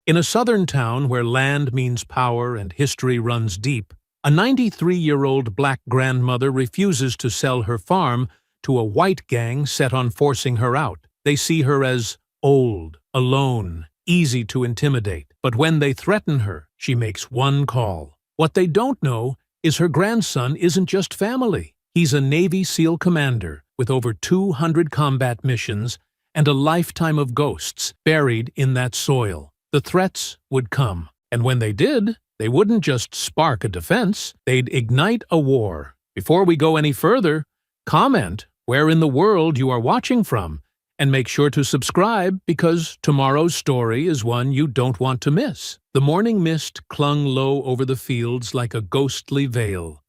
In a southern town where land means power and history runs deep, a 93-year-old black grandmother refuses to sell her farm to a white gang set on forcing her out. They see her as old, alone, easy to intimidate. But when they threaten her, she makes one call. What they don't know is her grandson isn't just family. He's a Navy SEAL commander with over 200 combat missions and a lifetime of ghosts buried in that soil. The threats would come, and when they did, they wouldn't just spark a defense, they'd ignite a war. Before we go any further, comment where in the world you are watching from, and make sure to subscribe because tomorrow's story is one you don't want to miss. The morning mist clung low over the fields like a ghostly veil,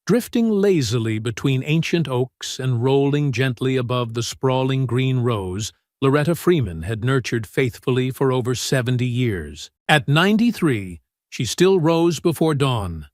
drifting lazily between ancient oaks and rolling gently above the sprawling green rows Loretta Freeman had nurtured faithfully for over 70 years. At 93, she still rose before dawn,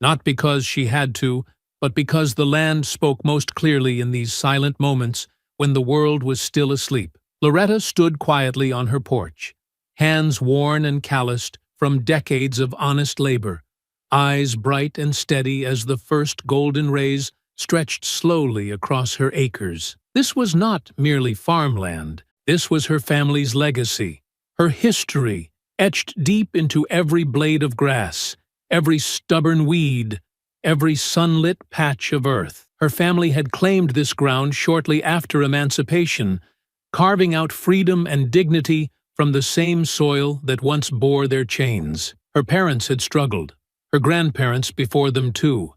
not because she had to, but because the land spoke most clearly in these silent moments when the world was still asleep. Loretta stood quietly on her porch, hands worn and calloused from decades of honest labor, eyes bright and steady as the first golden rays stretched slowly across her acres. This was not merely farmland. This was her family's legacy, her history, etched deep into every blade of grass, every stubborn weed, every sunlit patch of earth. Her family had claimed this ground shortly after emancipation, carving out freedom and dignity from the same soil that once bore their chains. Her parents had struggled, her grandparents before them too,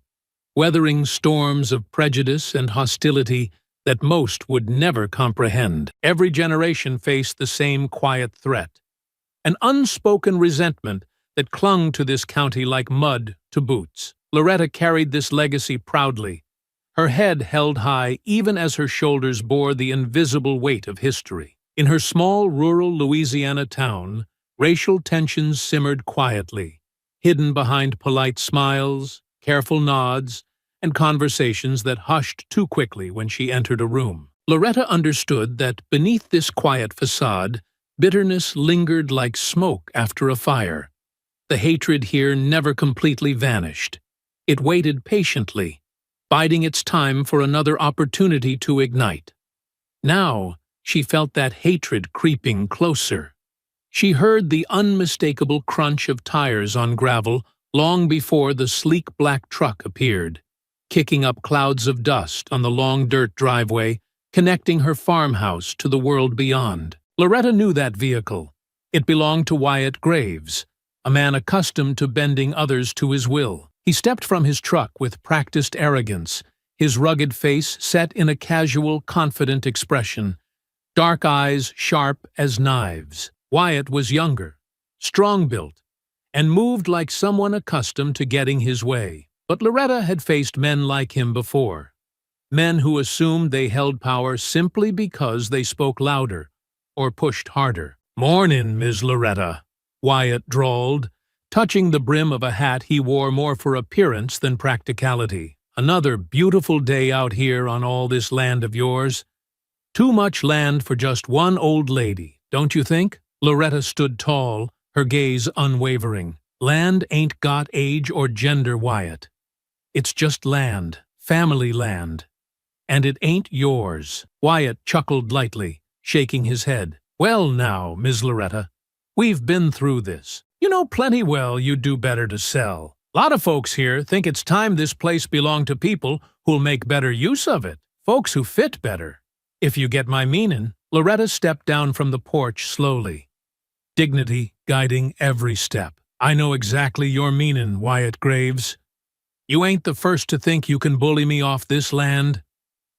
weathering storms of prejudice and hostility that most would never comprehend. Every generation faced the same quiet threat, an unspoken resentment that clung to this county like mud to boots. Loretta carried this legacy proudly, her head held high even as her shoulders bore the invisible weight of history. In her small rural Louisiana town, racial tensions simmered quietly, hidden behind polite smiles, careful nods, and conversations that hushed too quickly when she entered a room. Loretta understood that beneath this quiet facade, bitterness lingered like smoke after a fire. The hatred here never completely vanished. It waited patiently, biding its time for another opportunity to ignite. Now, she felt that hatred creeping closer. She heard the unmistakable crunch of tires on gravel long before the sleek black truck appeared, kicking up clouds of dust on the long dirt driveway connecting her farmhouse to the world beyond. Loretta knew that vehicle. It belonged to Wyatt Graves, a man accustomed to bending others to his will. He stepped from his truck with practiced arrogance, his rugged face set in a casual, confident expression, dark eyes sharp as knives. Wyatt was younger, strong-built, and moved like someone accustomed to getting his way. But Loretta had faced men like him before, men who assumed they held power simply because they spoke louder or pushed harder. "Mornin', Ms. Loretta," Wyatt drawled, touching the brim of a hat he wore more for appearance than practicality. "Another beautiful day out here on all this land of yours. Too much land for just one old lady, don't you think?" Loretta stood tall, her gaze unwavering. "Land ain't got age or gender, Wyatt. It's just land, family land. And it ain't yours." Wyatt chuckled lightly, shaking his head. "Well now, Ms. Loretta, we've been through this. You know plenty well you'd do better to sell. Lot of folks here think it's time this place belonged to people who'll make better use of it. Folks who fit better. If you get my meanin'." Loretta stepped down from the porch slowly, dignity guiding every step. "I know exactly your meanin', Wyatt Graves. You ain't the first to think you can bully me off this land,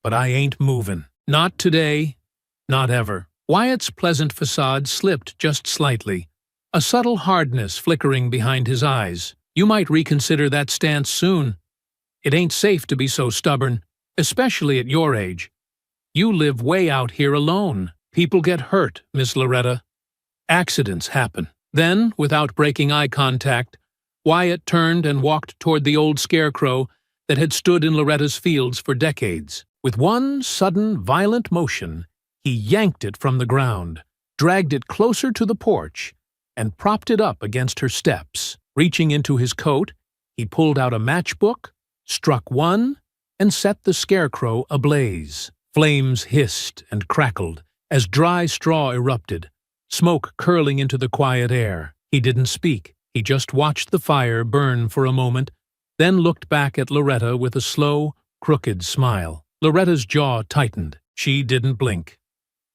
but I ain't movin'. Not today, not ever." Wyatt's pleasant facade slipped just slightly, a subtle hardness flickering behind his eyes. "You might reconsider that stance soon. It ain't safe to be so stubborn, especially at your age. You live way out here alone. People get hurt, Miss Loretta. Accidents happen." Then, without breaking eye contact, Wyatt turned and walked toward the old scarecrow that had stood in Loretta's fields for decades. With one sudden, violent motion, he yanked it from the ground, dragged it closer to the porch, and propped it up against her steps. Reaching into his coat, he pulled out a matchbook, struck one, and set the scarecrow ablaze. Flames hissed and crackled as dry straw erupted, smoke curling into the quiet air. He didn't speak. He just watched the fire burn for a moment, then looked back at Loretta with a slow, crooked smile. Loretta's jaw tightened. She didn't blink,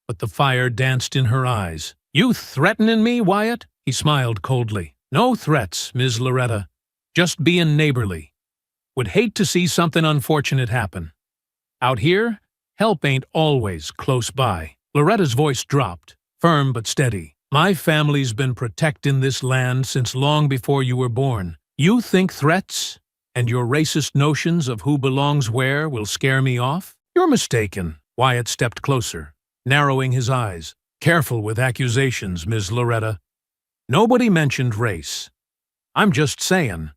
but the fire danced in her eyes. "You threatenin' me, Wyatt?" He smiled coldly. "No threats, Ms. Loretta. Just bein' neighborly. Would hate to see something unfortunate happen. Out here, help ain't always close by." Loretta's voice dropped, firm but steady. "My family's been protectin' this land since long before you were born. You think threats and your racist notions of who belongs where will scare me off? You're mistaken." Wyatt stepped closer, narrowing his eyes. "Careful with accusations, Ms. Loretta. Nobody mentioned race. I'm just sayin',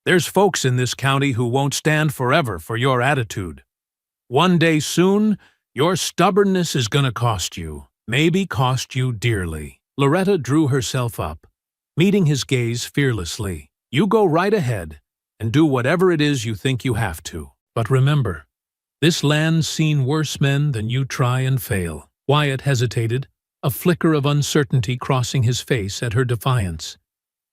there's folks in this county who won't stand forever for your attitude. One day soon, your stubbornness is gonna cost you, maybe cost you dearly." Loretta drew herself up, meeting his gaze fearlessly. "You go right ahead and do whatever it is you think you have to. But remember, this land's seen worse men than you try and fail." Wyatt hesitated, a flicker of uncertainty crossing his face at her defiance.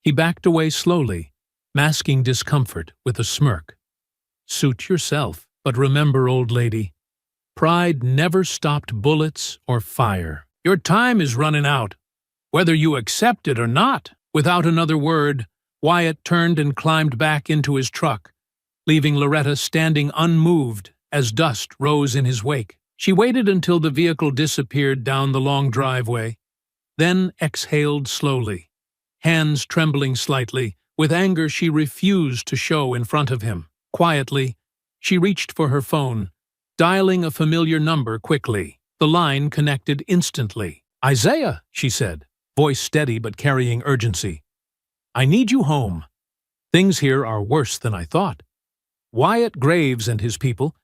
He backed away slowly, masking discomfort with a smirk. "Suit yourself, but remember, old lady, pride never stopped bullets or fire. Your time is running out, whether you accept it or not." Without another word, Wyatt turned and climbed back into his truck, leaving Loretta standing unmoved as dust rose in his wake. She waited until the vehicle disappeared down the long driveway, then exhaled slowly, hands trembling slightly. With anger she refused to show in front of him. Quietly, she reached for her phone, dialing a familiar number quickly. The line connected instantly. "Isaiah," she said, voice steady but carrying urgency. "I need you home. Things here are worse than I thought. Wyatt Graves and his people,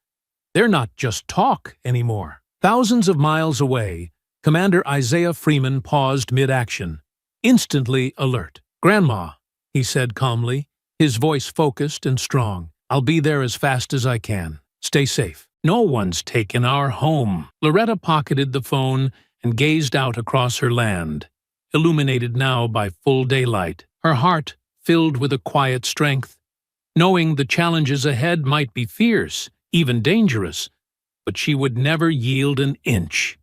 they're not just talk anymore." Thousands of miles away, Commander Isaiah Freeman paused mid-action, instantly alert. "Grandma," he said calmly, his voice focused and strong. "I'll be there as fast as I can. Stay safe. No one's taken our home." Loretta pocketed the phone and gazed out across her land, illuminated now by full daylight, her heart filled with a quiet strength, knowing the challenges ahead might be fierce, even dangerous, but she would never yield an inch.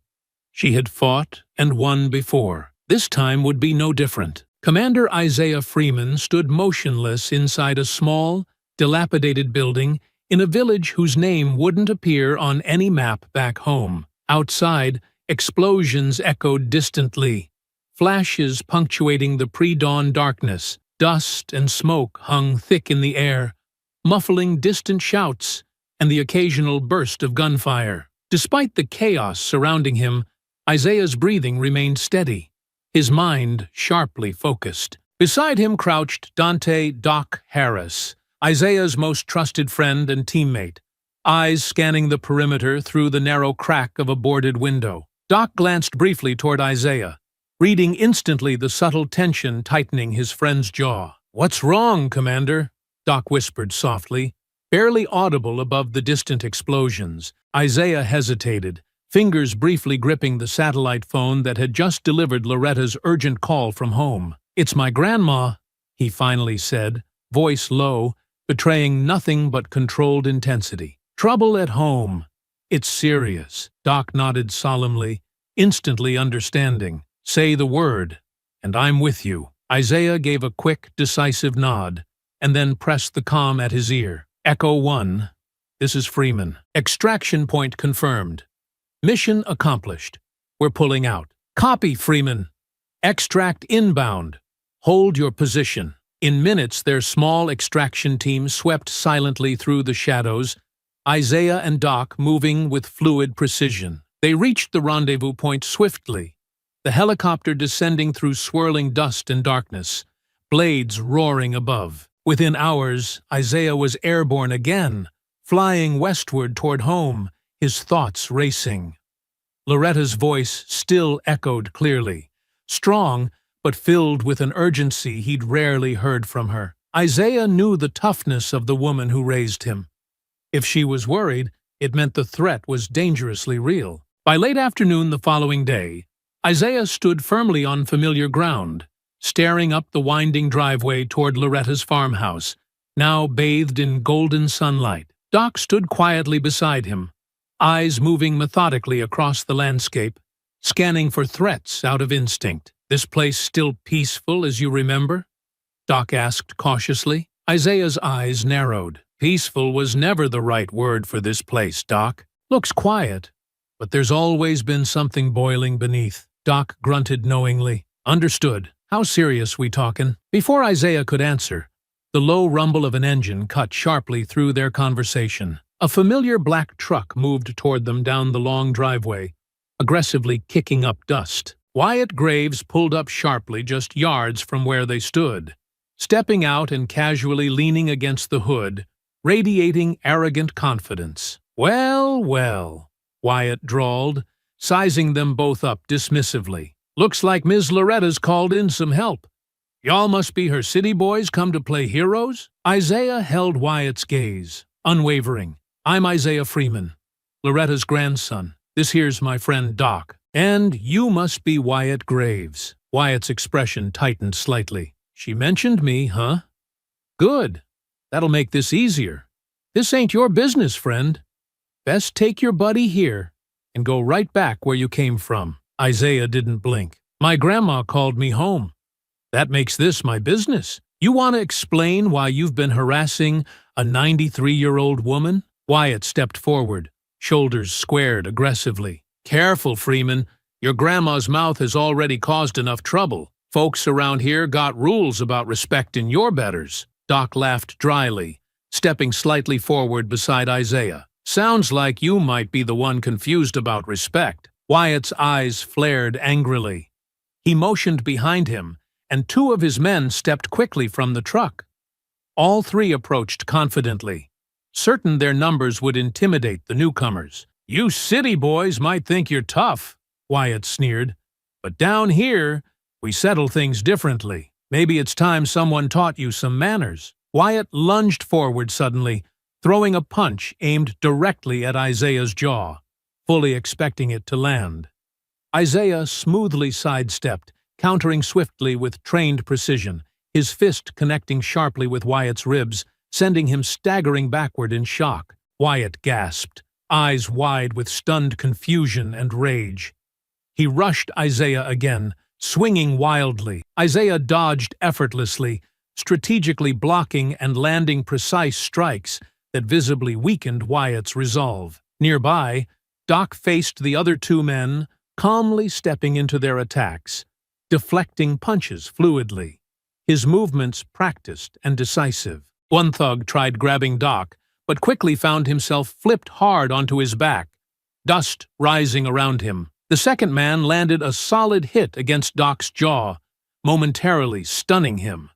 She had fought and won before. This time would be no different. Commander Isaiah Freeman stood motionless inside a small, dilapidated building in a village whose name wouldn't appear on any map back home. Outside, explosions echoed distantly, flashes punctuating the pre-dawn darkness. Dust and smoke hung thick in the air, muffling distant shouts and the occasional burst of gunfire. Despite the chaos surrounding him, Isaiah's breathing remained steady, his mind sharply focused. Beside him crouched Dante "Doc" Harris, Isaiah's most trusted friend and teammate, eyes scanning the perimeter through the narrow crack of a boarded window. Doc glanced briefly toward Isaiah, reading instantly the subtle tension tightening his friend's jaw. "What's wrong, Commander?" Doc whispered softly, barely audible above the distant explosions. Isaiah hesitated, fingers briefly gripping the satellite phone that had just delivered Loretta's urgent call from home. "It's my grandma," he finally said, voice low, betraying nothing but controlled intensity. "Trouble at home. It's serious." Doc nodded solemnly, instantly understanding. "Say the word, and I'm with you." Isaiah gave a quick, decisive nod, and then pressed the comm at his ear. "Echo 1, this is Freeman. Extraction point confirmed. Mission accomplished. We're pulling out." "Copy, Freeman. Extract inbound. Hold your position." In minutes, their small extraction team swept silently through the shadows, Isaiah and Doc moving with fluid precision. They reached the rendezvous point swiftly, the helicopter descending through swirling dust and darkness, blades roaring above. Within hours, Isaiah was airborne again, flying westward toward home, his thoughts racing. Loretta's voice still echoed clearly, strong but filled with an urgency he'd rarely heard from her. Isaiah knew the toughness of the woman who raised him. If she was worried, it meant the threat was dangerously real. By late afternoon the following day, Isaiah stood firmly on familiar ground, staring up the winding driveway toward Loretta's farmhouse, now bathed in golden sunlight. Doc stood quietly beside him, eyes moving methodically across the landscape, scanning for threats out of instinct. "This place still peaceful as you remember?" Doc asked cautiously. Isaiah's eyes narrowed. "Peaceful was never the right word for this place, Doc. Looks quiet, but there's always been something boiling beneath." Doc grunted knowingly. "Understood. How serious we talkin'?" Before Isaiah could answer, the low rumble of an engine cut sharply through their conversation. A familiar black truck moved toward them down the long driveway, aggressively kicking up dust. Wyatt Graves pulled up sharply just yards from where they stood, stepping out and casually leaning against the hood, radiating arrogant confidence. "Well, well," Wyatt drawled, sizing them both up dismissively. "Looks like Ms. Loretta's called in some help. Y'all must be her city boys come to play heroes?" Isaiah held Wyatt's gaze, unwavering. "I'm Isaiah Freeman, Loretta's grandson. This here's my friend Doc. And you must be Wyatt Graves." Wyatt's expression tightened slightly. "She mentioned me, huh? Good. That'll make this easier. This ain't your business, friend. Best take your buddy here and go right back where you came from." Isaiah didn't blink. "My grandma called me home. That makes this my business. You want to explain why you've been harassing a 93-year-old woman?" Wyatt stepped forward, shoulders squared aggressively. "Careful, Freeman. Your grandma's mouth has already caused enough trouble. Folks around here got rules about respecting your betters." Doc laughed dryly, stepping slightly forward beside Isaiah. "Sounds like you might be the one confused about respect." Wyatt's eyes flared angrily. He motioned behind him, and two of his men stepped quickly from the truck. All three approached confidently, certain their numbers would intimidate the newcomers. "You city boys might think you're tough," Wyatt sneered, "but down here, we settle things differently. Maybe it's time someone taught you some manners." Wyatt lunged forward suddenly, throwing a punch aimed directly at Isaiah's jaw, fully expecting it to land. Isaiah smoothly sidestepped, countering swiftly with trained precision, his fist connecting sharply with Wyatt's ribs, sending him staggering backward in shock. Wyatt gasped, eyes wide with stunned confusion and rage. He rushed Isaiah again, swinging wildly. Isaiah dodged effortlessly, strategically blocking and landing precise strikes that visibly weakened Wyatt's resolve. Nearby, Doc faced the other two men, calmly stepping into their attacks, deflecting punches fluidly, his movements practiced and decisive. One thug tried grabbing Doc, but quickly found himself flipped hard onto his back, dust rising around him. The second man landed a solid hit against Doc's jaw, momentarily stunning him.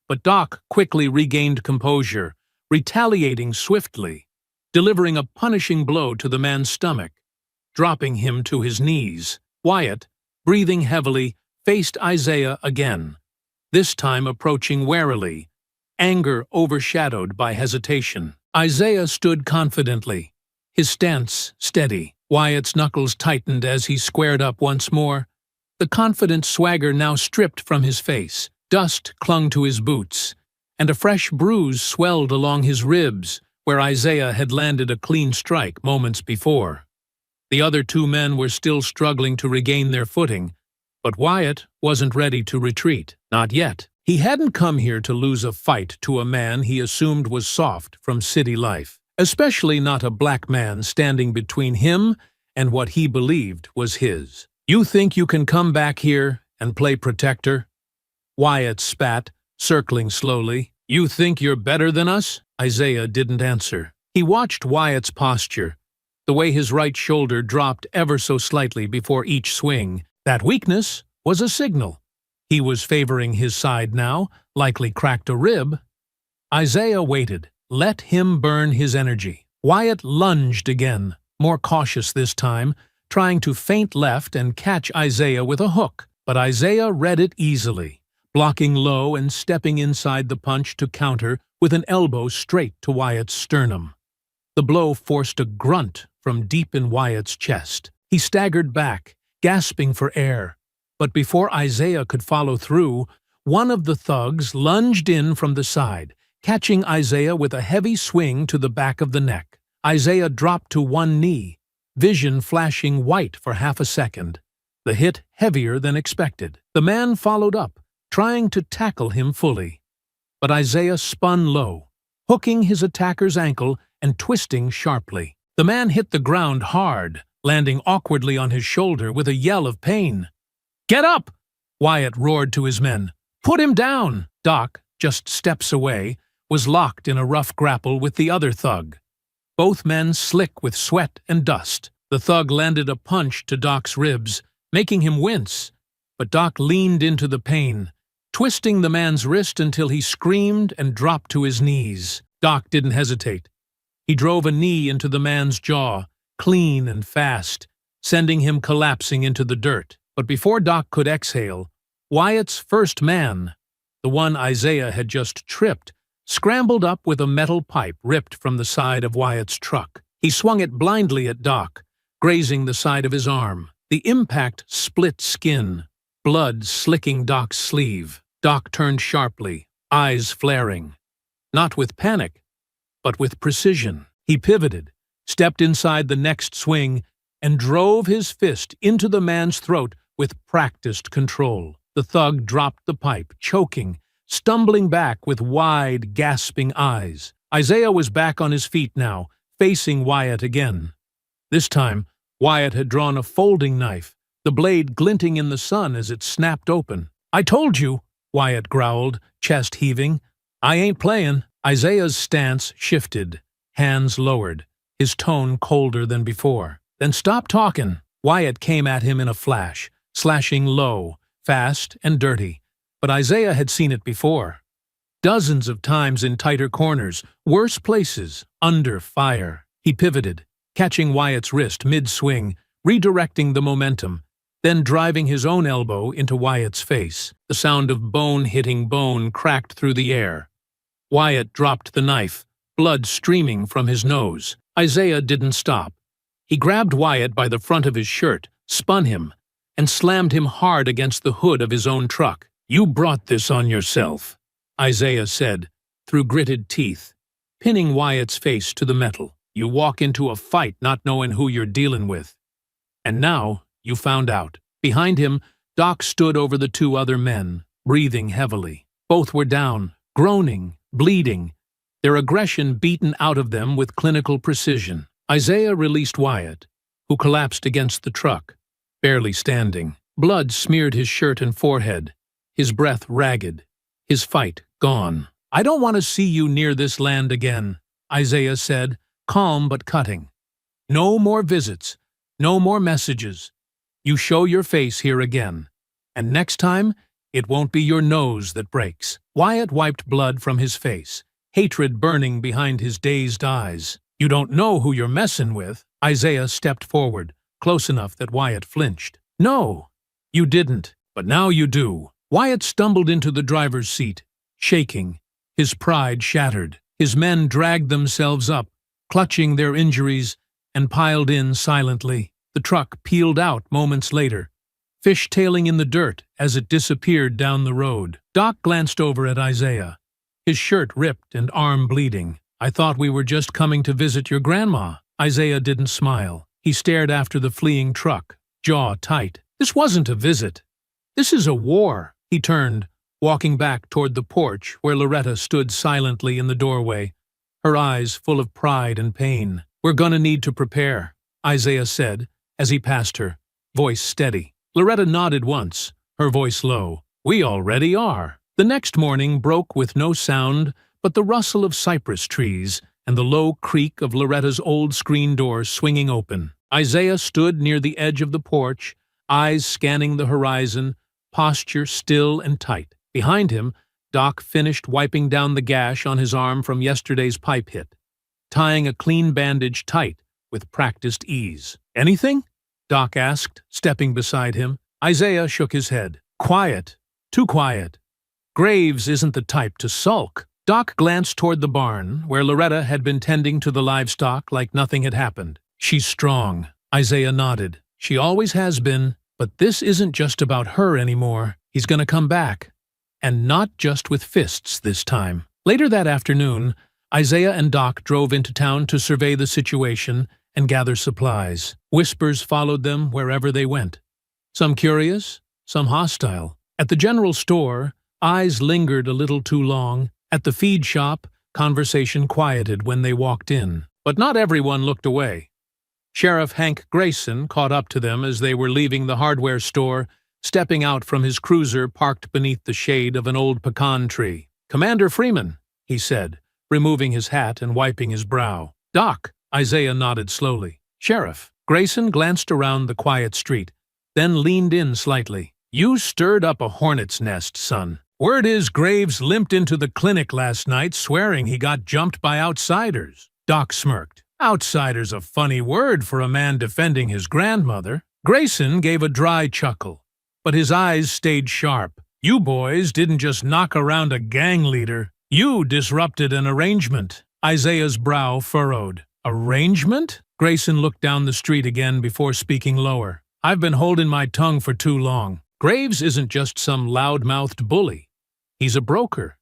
But Doc quickly regained composure, retaliating swiftly, delivering a punishing blow to the man's stomach, dropping him to his knees. Wyatt, breathing heavily, faced Isaiah again, this time approaching warily, anger overshadowed by hesitation. Isaiah stood confidently, his stance steady. Wyatt's knuckles tightened as he squared up once more, the confident swagger now stripped from his face. Dust clung to his boots, and a fresh bruise swelled along his ribs, where Isaiah had landed a clean strike moments before. The other two men were still struggling to regain their footing, but Wyatt wasn't ready to retreat. Not yet. He hadn't come here to lose a fight to a man he assumed was soft from city life, especially not a black man standing between him and what he believed was his. "You think you can come back here and play protector?" Wyatt spat, circling slowly. "You think you're better than us?" Isaiah didn't answer. He watched Wyatt's posture, the way his right shoulder dropped ever so slightly before each swing. That weakness was a signal. He was favoring his side now, likely cracked a rib. Isaiah waited, let him burn his energy. Wyatt lunged again, more cautious this time, trying to feint left and catch Isaiah with a hook. but Isaiah read it easily, blocking low and stepping inside the punch to counter with an elbow straight to Wyatt's sternum. The blow forced a grunt from deep in Wyatt's chest. He staggered back, gasping for air. But before Isaiah could follow through, one of the thugs lunged in from the side, catching Isaiah with a heavy swing to the back of the neck. Isaiah dropped to one knee, vision flashing white for half a second. The hit heavier than expected. The man followed up, trying to tackle him fully. But Isaiah spun low, hooking his attacker's ankle and twisting sharply. The man hit the ground hard, landing awkwardly on his shoulder with a yell of pain. "Get up!" Wyatt roared to his men. "Put him down!" Doc, just steps away, was locked in a rough grapple with the other thug. Both men slick with sweat and dust. The thug landed a punch to Doc's ribs, making him wince, but Doc leaned into the pain, twisting the man's wrist until he screamed and dropped to his knees. Doc didn't hesitate. He drove a knee into the man's jaw, clean and fast, sending him collapsing into the dirt. But before Doc could exhale, Wyatt's first man, the one Isaiah had just tripped, scrambled up with a metal pipe ripped from the side of Wyatt's truck. He swung it blindly at Doc, grazing the side of his arm. The impact split skin, blood slicking Doc's sleeve. Doc turned sharply, eyes flaring. Not with panic, but with precision. He pivoted, stepped inside the next swing, and drove his fist into the man's throat with practiced control. The thug dropped the pipe, choking, stumbling back with wide, gasping eyes. Isaiah was back on his feet now, facing Wyatt again. This time, Wyatt had drawn a folding knife, the blade glinting in the sun as it snapped open. "I told you," Wyatt growled, chest heaving. "I ain't playing." Isaiah's stance shifted, hands lowered, his tone colder than before. "Then stop talking." Wyatt came at him in a flash, slashing low, fast and dirty. But Isaiah had seen it before. Dozens of times in tighter corners, worse places, under fire. He pivoted, catching Wyatt's wrist mid-swing, redirecting the momentum, then driving his own elbow into Wyatt's face. The sound of bone hitting bone cracked through the air. Wyatt dropped the knife, blood streaming from his nose. Isaiah didn't stop. He grabbed Wyatt by the front of his shirt, spun him, and slammed him hard against the hood of his own truck. "You brought this on yourself," Isaiah said, through gritted teeth, pinning Wyatt's face to the metal. "You walk into a fight not knowing who you're dealing with. And now you found out." Behind him, Doc stood over the two other men, breathing heavily. Both were down, groaning, bleeding, their aggression beaten out of them with clinical precision. Isaiah released Wyatt, who collapsed against the truck, barely standing. Blood smeared his shirt and forehead, his breath ragged, his fight gone. "I don't want to see you near this land again," Isaiah said, calm but cutting. "No more visits, no more messages. You show your face here again, and next time, it won't be your nose that breaks." Wyatt wiped blood from his face, hatred burning behind his dazed eyes. "You don't know who you're messing with." Isaiah stepped forward, close enough that Wyatt flinched. "No, you didn't, but now you do." Wyatt stumbled into the driver's seat, shaking, his pride shattered. His men dragged themselves up, clutching their injuries, and piled in silently. The truck peeled out moments later, fishtailing in the dirt as it disappeared down the road. Doc glanced over at Isaiah, his shirt ripped and arm bleeding. "I thought we were just coming to visit your grandma." Isaiah didn't smile. He stared after the fleeing truck, jaw tight. "This wasn't a visit. This is a war." He turned, walking back toward the porch where Loretta stood silently in the doorway, her eyes full of pride and pain. "We're gonna need to prepare," Isaiah said as he passed her, voice steady. Loretta nodded once, her voice low. "We already are." The next morning broke with no sound but the rustle of cypress trees and the low creak of Loretta's old screen door swinging open. Isaiah stood near the edge of the porch, eyes scanning the horizon, posture still and tight. Behind him, Doc finished wiping down the gash on his arm from yesterday's pipe hit, tying a clean bandage tight with practiced ease. "Anything?" Doc asked, stepping beside him. Isaiah shook his head. Quiet. Too quiet. Graves isn't the type to sulk. Doc glanced toward the barn, where Loretta had been tending to the livestock like nothing had happened. She's strong. Isaiah nodded. She always has been, but this isn't just about her anymore. He's gonna come back. And not just with fists this time. Later that afternoon, Isaiah and Doc drove into town to survey the situation and gather supplies. Whispers followed them wherever they went. Some curious, some hostile. At the general store, eyes lingered a little too long. At the feed shop, conversation quieted when they walked in. But not everyone looked away. Sheriff Hank Grayson caught up to them as they were leaving the hardware store, stepping out from his cruiser parked beneath the shade of an old pecan tree. "Commander Freeman," he said, removing his hat and wiping his brow. "Doc," Isaiah nodded slowly. "Sheriff." Grayson glanced around the quiet street, then leaned in slightly. "You stirred up a hornet's nest, son. Word is Graves limped into the clinic last night swearing he got jumped by outsiders." Doc smirked. "Outsider's a funny word for a man defending his grandmother." Grayson gave a dry chuckle, but his eyes stayed sharp. "You boys didn't just knock around a gang leader. You disrupted an arrangement." Isaiah's brow furrowed. "Arrangement?" Grayson looked down the street again before speaking lower. "I've been holding my tongue for too long. Graves isn't just some loud-mouthed bully. He's a broker.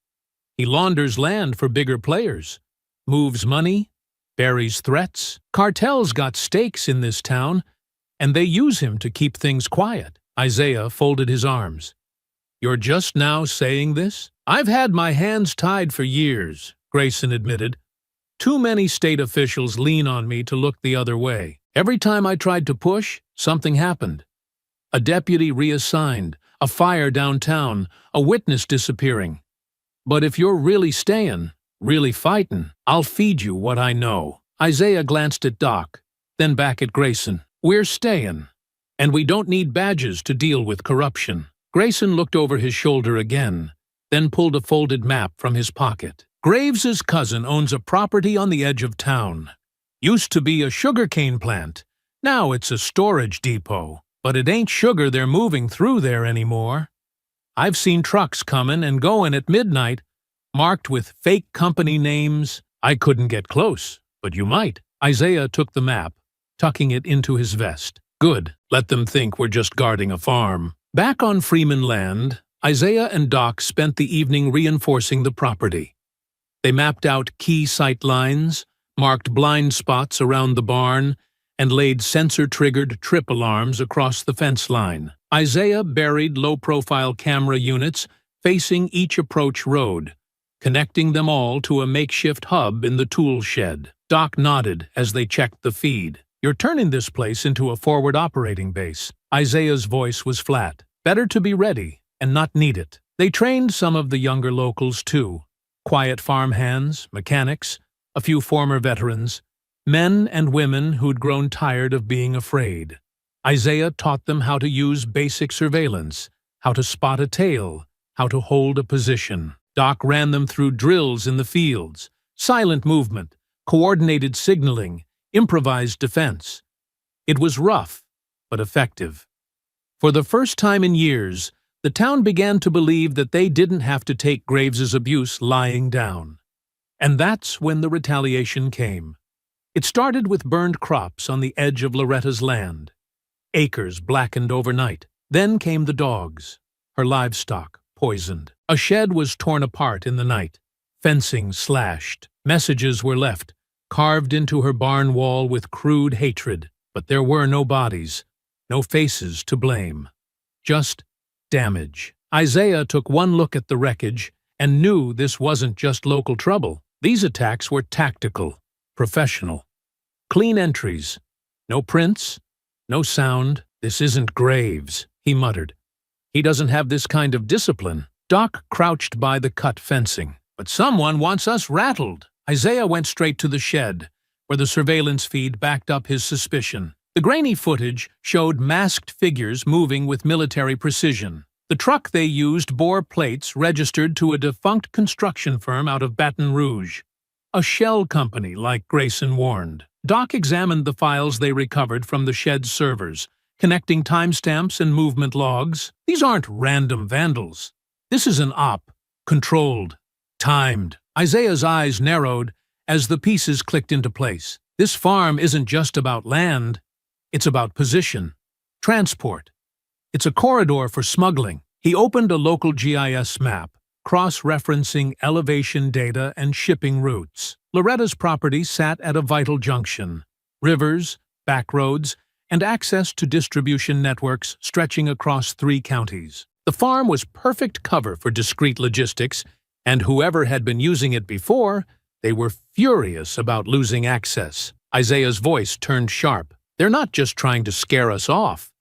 He launders land for bigger players, moves money, buries threats. Cartels got stakes in this town, and they use him to keep things quiet." Isaiah folded his arms. "You're just now saying this?" "I've had my hands tied for years," Grayson admitted. "Too many state officials lean on me to look the other way. Every time I tried to push, something happened. A deputy reassigned, a fire downtown, a witness disappearing. But if you're really staying, really fighting, I'll feed you what I know." Isaiah glanced at Doc, then back at Grayson. "We're staying, and we don't need badges to deal with corruption." Grayson looked over his shoulder again, then pulled a folded map from his pocket. "Graves's cousin owns a property on the edge of town. Used to be a sugarcane plant. Now it's a storage depot. But it ain't sugar they're moving through there anymore. I've seen trucks coming and going at midnight, marked with fake company names. I couldn't get close, but you might." Isaiah took the map, tucking it into his vest. "Good. Let them think we're just guarding a farm." Back on Freeman land, Isaiah and Doc spent the evening reinforcing the property. They mapped out key sight lines, marked blind spots around the barn, and laid sensor-triggered trip alarms across the fence line. Isaiah buried low-profile camera units facing each approach road, connecting them all to a makeshift hub in the tool shed. Doc nodded as they checked the feed. "You're turning this place into a forward operating base." Isaiah's voice was flat. "Better to be ready and not need it." They trained some of the younger locals, too. Quiet farm hands, mechanics, a few former veterans, men and women who'd grown tired of being afraid. Isaiah taught them how to use basic surveillance, how to spot a tail, how to hold a position. Doc ran them through drills in the fields, silent movement, coordinated signaling, improvised defense. It was rough, but effective. For the first time in years, the town began to believe that they didn't have to take Graves's abuse lying down. And that's when the retaliation came. It started with burned crops on the edge of Loretta's land. Acres blackened overnight. Then came the dogs, her livestock poisoned. A shed was torn apart in the night. Fencing slashed. Messages were left, carved into her barn wall with crude hatred. But there were no bodies, no faces to blame. Just damage. Isaiah took one look at the wreckage and knew this wasn't just local trouble. These attacks were tactical, professional. Clean entries. No prints, no sound. "This isn't Graves," he muttered. "He doesn't have this kind of discipline." Doc crouched by the cut fencing. "But someone wants us rattled." Isaiah went straight to the shed, where the surveillance feed backed up his suspicion. The grainy footage showed masked figures moving with military precision. The truck they used bore plates registered to a defunct construction firm out of Baton Rouge. A shell company, like Grayson warned. Doc examined the files they recovered from the shed's servers, connecting timestamps and movement logs. These aren't random vandals. This is an op, controlled, timed. Isaiah's eyes narrowed as the pieces clicked into place. This farm isn't just about land, it's about position, transport. It's a corridor for smuggling. He opened a local GIS map, cross-referencing elevation data and shipping routes. Loretta's property sat at a vital junction. Rivers, backroads, and access to distribution networks stretching across 3 counties. The farm was perfect cover for discreet logistics, and whoever had been using it before, they were furious about losing access. Isaiah's voice turned sharp. They're not just trying to scare us off.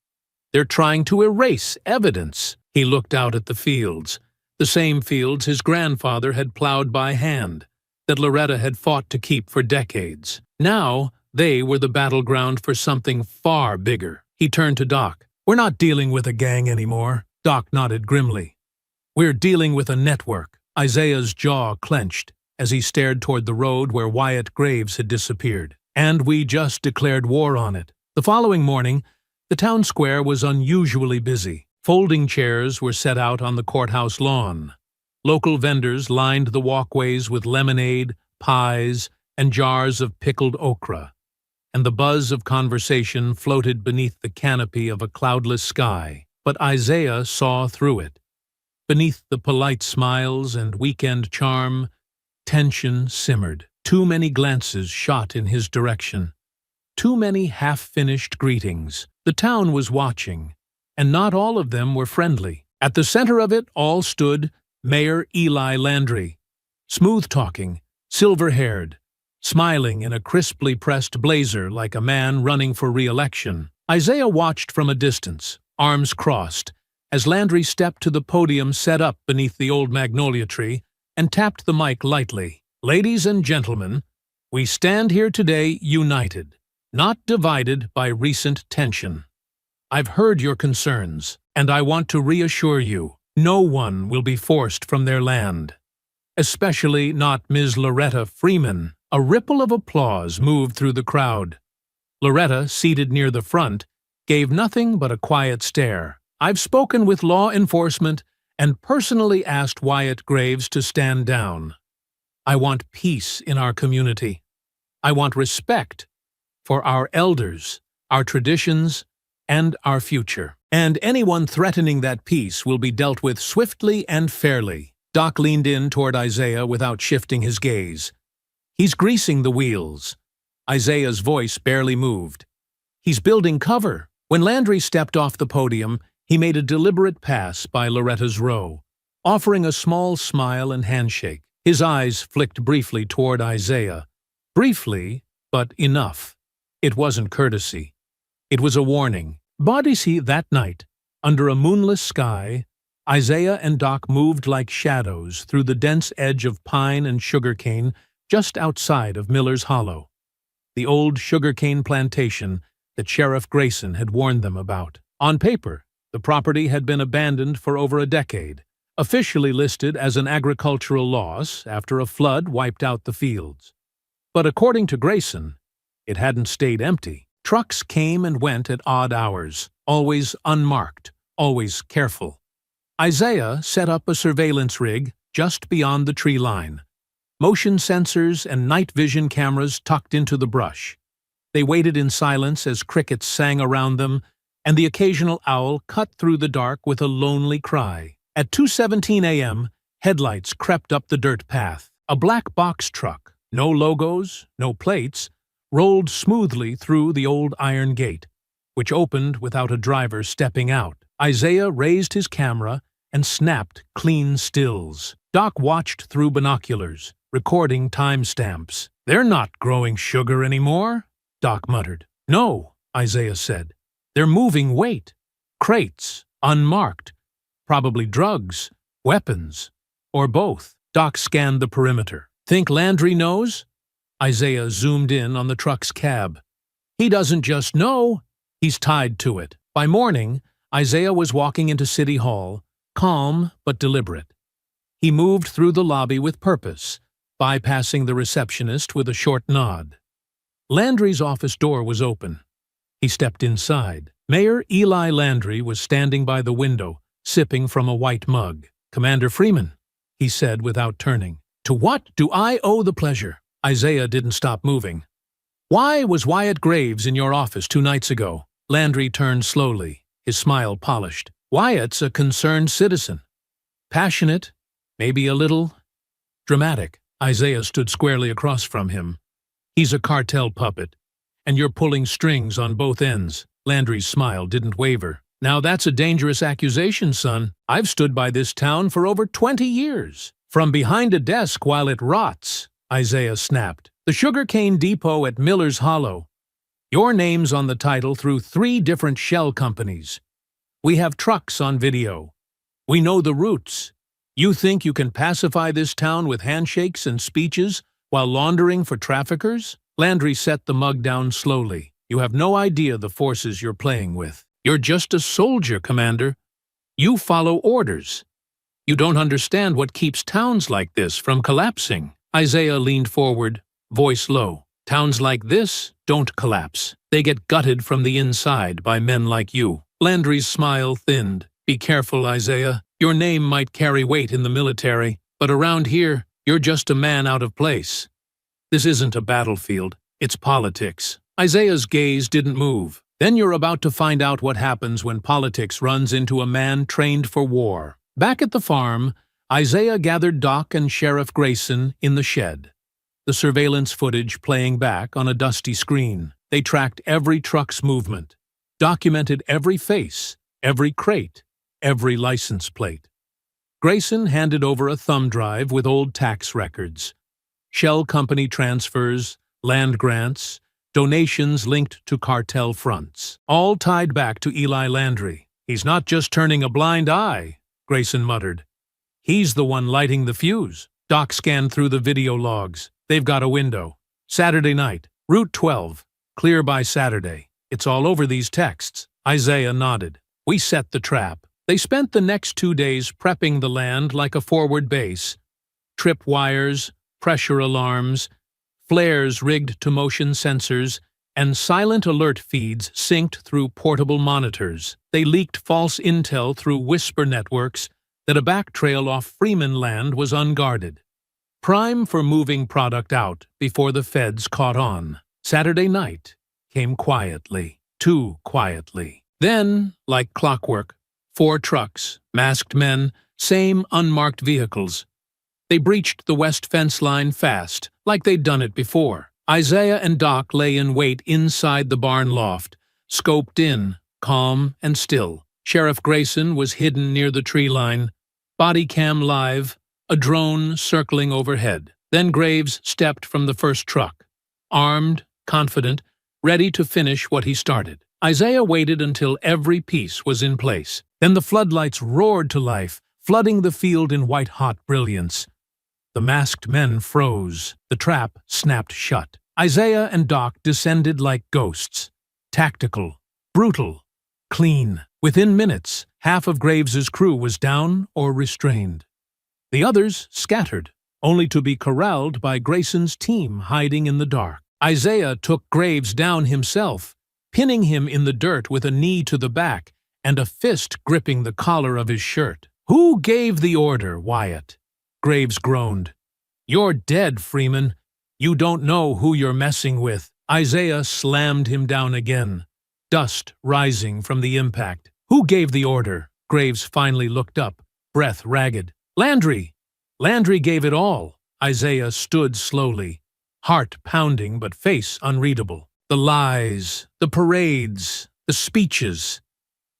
They're trying to erase evidence. He looked out at the fields, the same fields his grandfather had plowed by hand, that Loretta had fought to keep for decades. Now, they were the battleground for something far bigger. He turned to Doc. We're not dealing with a gang anymore. Doc nodded grimly. We're dealing with a network. Isaiah's jaw clenched as he stared toward the road where Wyatt Graves had disappeared. And we just declared war on it. The following morning, the town square was unusually busy. Folding chairs were set out on the courthouse lawn. Local vendors lined the walkways with lemonade, pies, and jars of pickled okra, and the buzz of conversation floated beneath the canopy of a cloudless sky. But Isaiah saw through it. Beneath the polite smiles and weekend charm, tension simmered. Too many glances shot in his direction. Too many half-finished greetings. The town was watching, and not all of them were friendly. At the center of it all stood Mayor Eli Landry, smooth-talking, silver-haired, smiling in a crisply pressed blazer like a man running for re-election. Isaiah watched from a distance, arms crossed, as Landry stepped to the podium set up beneath the old magnolia tree and tapped the mic lightly. Ladies and gentlemen, we stand here today united, not divided by recent tension. I've heard your concerns, and I want to reassure you, no one will be forced from their land. Especially not Ms. Loretta Freeman. A ripple of applause moved through the crowd. Loretta, seated near the front, gave nothing but a quiet stare. I've spoken with law enforcement and personally asked Wyatt Graves to stand down. I want peace in our community. I want respect for our elders, our traditions, and our future. And anyone threatening that peace will be dealt with swiftly and fairly. Doc leaned in toward Isaiah without shifting his gaze. He's greasing the wheels. Isaiah's voice barely moved. He's building cover. When Landry stepped off the podium, he made a deliberate pass by Loretta's row, offering a small smile and handshake. His eyes flicked briefly toward Isaiah. Briefly, but enough. It wasn't courtesy. It was a warning. Boise that night, under a moonless sky, Isaiah and Doc moved like shadows through the dense edge of pine and sugarcane just outside of Miller's Hollow, the old sugarcane plantation that Sheriff Grayson had warned them about. On paper, the property had been abandoned for over a decade, officially listed as an agricultural loss after a flood wiped out the fields. But according to Grayson, it hadn't stayed empty. Trucks came and went at odd hours, always unmarked, always careful. Isaiah set up a surveillance rig just beyond the tree line. Motion sensors and night vision cameras tucked into the brush. They waited in silence as crickets sang around them, and the occasional owl cut through the dark with a lonely cry. At 2:17 a.m., headlights crept up the dirt path. A black box truck, no logos, no plates, rolled smoothly through the old iron gate, which opened without a driver stepping out. Isaiah raised his camera and snapped clean stills. Doc watched through binoculars, recording timestamps. They're not growing sugar anymore, Doc muttered. No, Isaiah said. They're moving weight. Crates, unmarked. Probably drugs, weapons, or both. Doc scanned the perimeter. Think Landry knows? Isaiah zoomed in on the truck's cab. He doesn't just know, he's tied to it. By morning, Isaiah was walking into City Hall, calm but deliberate. He moved through the lobby with purpose, bypassing the receptionist with a short nod. Landry's office door was open. He stepped inside. Mayor Eli Landry was standing by the window, sipping from a white mug. "Commander Freeman," he said without turning. "To what do I owe the pleasure?" Isaiah didn't stop moving. "Why was Wyatt Graves in your office 2 nights ago?" Landry turned slowly, his smile polished. "Wyatt's a concerned citizen. Passionate, maybe a little dramatic." Isaiah stood squarely across from him. "He's a cartel puppet, and you're pulling strings on both ends." Landry's smile didn't waver. "Now that's a dangerous accusation, son. I've stood by this town for over 20 years. From behind a desk while it rots," Isaiah snapped. "The sugarcane depot at Miller's Hollow. Your name's on the title through 3 different shell companies. We have trucks on video. We know the routes. You think you can pacify this town with handshakes and speeches while laundering for traffickers?" Landry set the mug down slowly. "You have no idea the forces you're playing with. You're just a soldier, Commander. You follow orders. You don't understand what keeps towns like this from collapsing." Isaiah leaned forward, voice low. "Towns like this don't collapse. They get gutted from the inside by men like you." Landry's smile thinned. "Be careful, Isaiah. Your name might carry weight in the military, but around here, you're just a man out of place. This isn't a battlefield. It's politics." Isaiah's gaze didn't move. "Then you're about to find out what happens when politics runs into a man trained for war." Back at the farm, Isaiah gathered Doc and Sheriff Grayson in the shed, the surveillance footage playing back on a dusty screen. They tracked every truck's movement, documented every face, every crate, every license plate. Grayson handed over a thumb drive with old tax records, shell company transfers, land grants, donations linked to cartel fronts, all tied back to Eli Landry. "He's not just turning a blind eye," Grayson muttered. "He's the one lighting the fuse." Doc scanned through the video logs. "They've got a window. Saturday night, Route 12, clear by Saturday. It's all over these texts." Isaiah nodded. "We set the trap." They spent the next 2 days prepping the land like a forward base. Trip wires, pressure alarms, flares rigged to motion sensors, and silent alert feeds synced through portable monitors. They leaked false intel through whisper networks that a back trail off Freeman land was unguarded. Prime for moving product out before the feds caught on. Saturday night came quietly, too quietly. Then, like clockwork, 4 trucks, masked men, same unmarked vehicles. They breached the west fence line fast, like they'd done it before. Isaiah and Doc lay in wait inside the barn loft, scoped in, calm and still. Sheriff Grayson was hidden near the tree line, body cam live, a drone circling overhead. Then Graves stepped from the first truck, armed, confident, ready to finish what he started. Isaiah waited until every piece was in place. Then the floodlights roared to life, flooding the field in white-hot brilliance. The masked men froze. The trap snapped shut. Isaiah and Doc descended like ghosts. Tactical, brutal, clean. Within minutes, half of Graves's crew was down or restrained. The others scattered, only to be corralled by Grayson's team hiding in the dark. Isaiah took Graves down himself, pinning him in the dirt with a knee to the back and a fist gripping the collar of his shirt. "Who gave the order, Wyatt?" Graves groaned. "You're dead, Freeman. You don't know who you're messing with." Isaiah slammed him down again, dust rising from the impact. "Who gave the order?" Graves finally looked up, breath ragged. "Landry! Landry gave it all." Isaiah stood slowly, heart pounding but face unreadable. The lies, the parades, the speeches.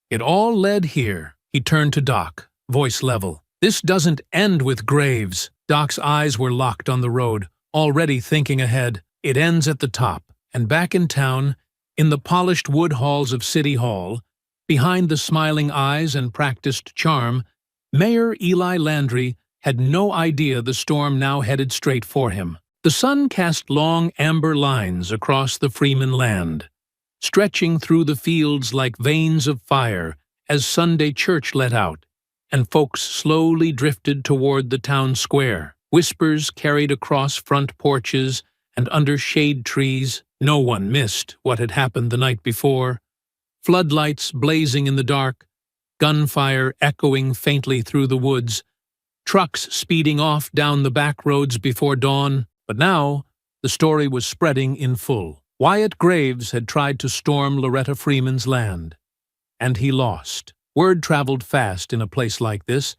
It all led here. He turned to Doc, voice level. "This doesn't end with Graves." Doc's eyes were locked on the road, already thinking ahead. "It ends at the top, and back in town, in the polished wood halls of City Hall, behind the smiling eyes and practiced charm, Mayor Eli Landry had no idea the storm now headed straight for him. The sun cast long amber lines across the Freeman land, stretching through the fields like veins of fire as Sunday church let out, and folks slowly drifted toward the town square. Whispers carried across front porches and under shade trees. No one missed what had happened the night before. Floodlights blazing in the dark, gunfire echoing faintly through the woods, trucks speeding off down the back roads before dawn. But now, the story was spreading in full. Wyatt Graves had tried to storm Loretta Freeman's land, and he lost. Word traveled fast in a place like this,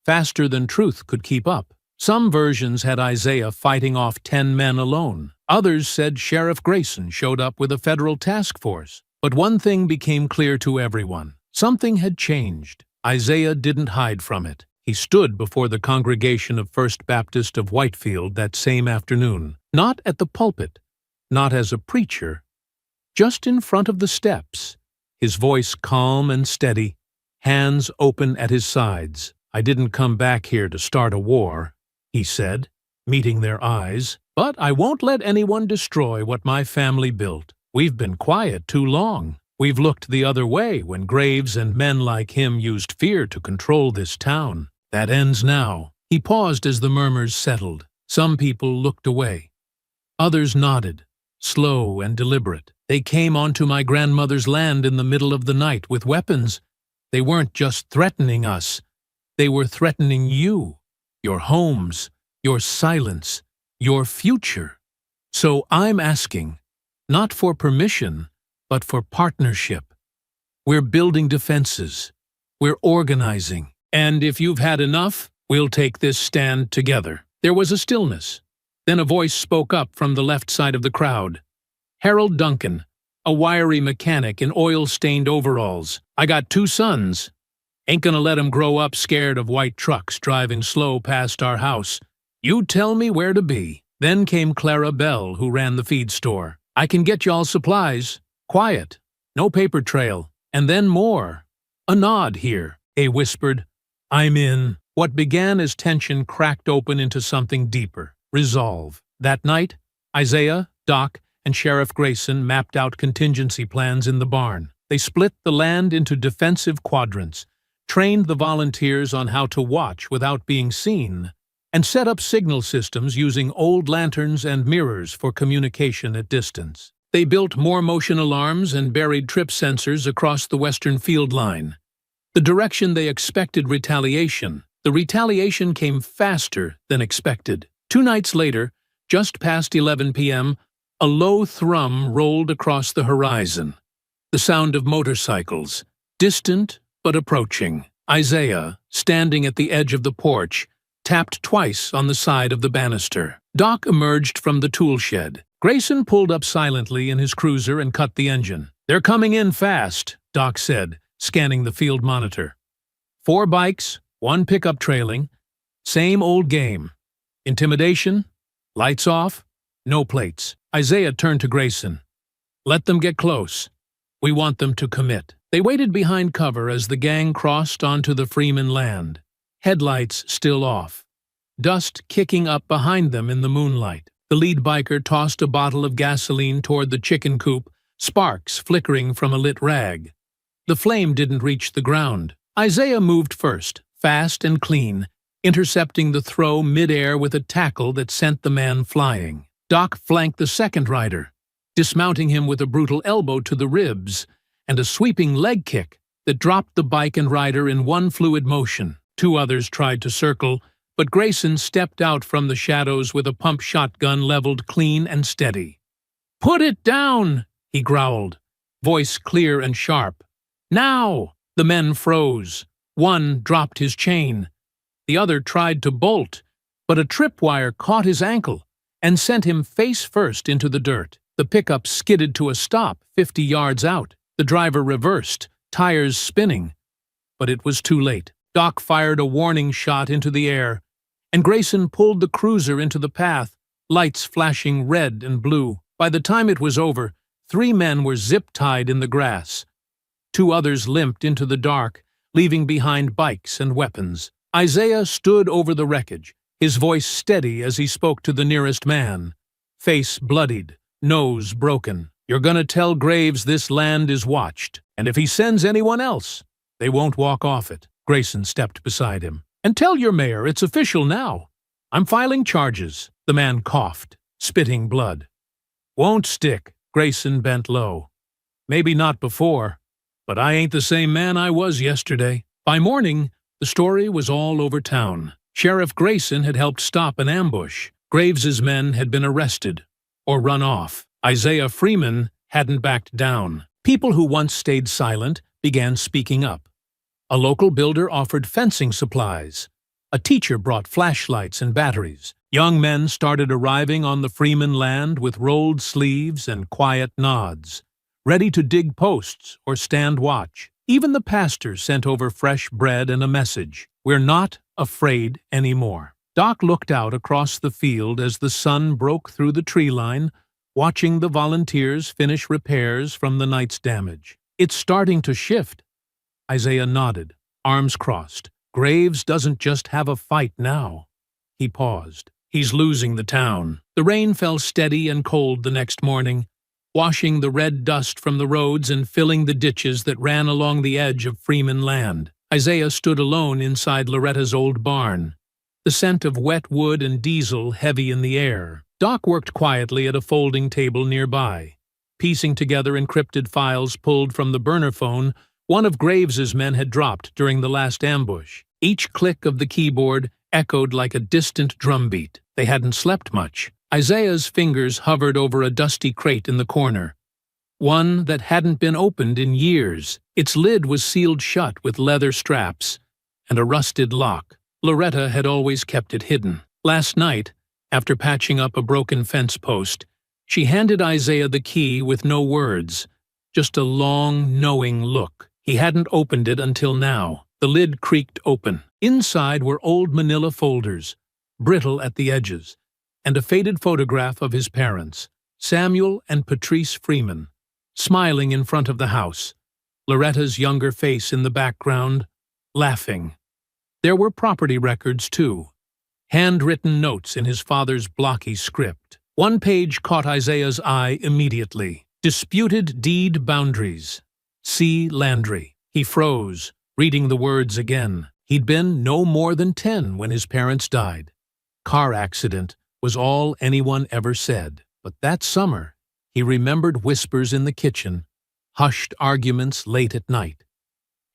faster than truth could keep up. Some versions had Isaiah fighting off 10 men alone. Others said Sheriff Grayson showed up with a federal task force. But one thing became clear to everyone. Something had changed. Isaiah didn't hide from it. He stood before the congregation of First Baptist of Whitefield that same afternoon, not at the pulpit, not as a preacher, just in front of the steps, his voice calm and steady, hands open at his sides. "I didn't come back here to start a war," he said, meeting their eyes, "but I won't let anyone destroy what my family built. We've been quiet too long. We've looked the other way when Graves and men like him used fear to control this town. That ends now." He paused as the murmurs settled. Some people looked away. Others nodded, slow and deliberate. "They came onto my grandmother's land in the middle of the night with weapons. They weren't just threatening us. They were threatening you, your homes, your silence, your future. So I'm asking, not for permission, but for partnership. We're building defenses. We're organizing. And if you've had enough, we'll take this stand together." There was a stillness. Then a voice spoke up from the left side of the crowd. Harold Duncan, a wiry mechanic in oil-stained overalls. "I got 2 sons. Ain't gonna let 'em grow up scared of white trucks driving slow past our house. You tell me where to be." Then came Clara Bell, who ran the feed store. "I can get y'all supplies. Quiet. No paper trail." And then more. "A nod here," A whispered. "I'm in." What began as tension cracked open into something deeper. Resolve. That night, Isaiah, Doc, and Sheriff Grayson mapped out contingency plans in the barn. They split the land into defensive quadrants, trained the volunteers on how to watch without being seen, and set up signal systems using old lanterns and mirrors for communication at distance. They built more motion alarms and buried trip sensors across the western field line. The direction they expected retaliation. The retaliation came faster than expected. 2 nights later, just past 11 p.m., a low thrum rolled across the horizon. The sound of motorcycles, distant but approaching. Isaiah, standing at the edge of the porch, tapped twice on the side of the banister. Doc emerged from the tool shed. Grayson pulled up silently in his cruiser and cut the engine. "They're coming in fast," Doc said, scanning the field monitor. 4 bikes, 1 pickup trailing. Same old game. Intimidation, lights off, no plates. Isaiah turned to Grayson. "Let them get close. We want them to commit." They waited behind cover as the gang crossed onto the Freeman land. Headlights still off. Dust kicking up behind them in the moonlight. The lead biker tossed a bottle of gasoline toward the chicken coop, sparks flickering from a lit rag. The flame didn't reach the ground. Isaiah moved first, fast and clean, intercepting the throw mid-air with a tackle that sent the man flying. Doc flanked the second rider, dismounting him with a brutal elbow to the ribs and a sweeping leg kick that dropped the bike and rider in one fluid motion. 2 others tried to circle, but Grayson stepped out from the shadows with a pump shotgun leveled clean and steady. "Put it down!" he growled, voice clear and sharp. "Now!" The men froze. One dropped his chain. The other tried to bolt, but a tripwire caught his ankle and sent him face first into the dirt. The pickup skidded to a stop 50 yards out. The driver reversed, tires spinning. But it was too late. Doc fired a warning shot into the air, and Grayson pulled the cruiser into the path, lights flashing red and blue. By the time it was over, 3 men were zip-tied in the grass. 2 others limped into the dark, leaving behind bikes and weapons. Isaiah stood over the wreckage, his voice steady as he spoke to the nearest man. Face bloodied, nose broken. "You're gonna tell Graves this land is watched, and if he sends anyone else, they won't walk off it." Grayson stepped beside him. "And tell your mayor it's official now. I'm filing charges." The man coughed, spitting blood. "Won't stick." Grayson bent low. "Maybe not before, But I ain't the same man I was yesterday. By morning, the story was all over town. Sheriff Grayson had helped stop an ambush. Graves's men had been arrested or run off. Isaiah Freeman hadn't backed down. People who once stayed silent began speaking up. A local builder offered fencing supplies. A teacher brought flashlights and batteries. Young men started arriving on the Freeman land with rolled sleeves and quiet nods, ready to dig posts or stand watch. Even the pastor sent over fresh bread and a message: "We're not afraid anymore." Doc looked out across the field as the sun broke through the tree line, watching the volunteers finish repairs from the night's damage. "It's starting to shift." Isaiah nodded, arms crossed. "Graves doesn't just have a fight now." He paused. "He's losing the town." The rain fell steady and cold the next morning, washing the red dust from the roads and filling the ditches that ran along the edge of Freeman land. Isaiah stood alone inside Loretta's old barn, the scent of wet wood and diesel heavy in the air. Doc worked quietly at a folding table nearby, piecing together encrypted files pulled from the burner phone one of Graves's men had dropped during the last ambush. Each click of the keyboard echoed like a distant drumbeat. They hadn't slept much. Isaiah's fingers hovered over a dusty crate in the corner, one that hadn't been opened in years. Its lid was sealed shut with leather straps and a rusted lock. Loretta had always kept it hidden. Last night, after patching up a broken fence post, she handed Isaiah the key with no words, just a long, knowing look. He hadn't opened it until now. The lid creaked open. Inside were old manila folders, brittle at the edges, and a faded photograph of his parents, Samuel and Patrice Freeman, smiling in front of the house, Loretta's younger face in the background, laughing. There were property records, too, handwritten notes in his father's blocky script. One page caught Isaiah's eye immediately. Disputed deed boundaries. C. Landry. He froze, reading the words again. He'd been no more than 10 when his parents died. Car accident was all anyone ever said. But that summer, he remembered whispers in the kitchen, hushed arguments late at night.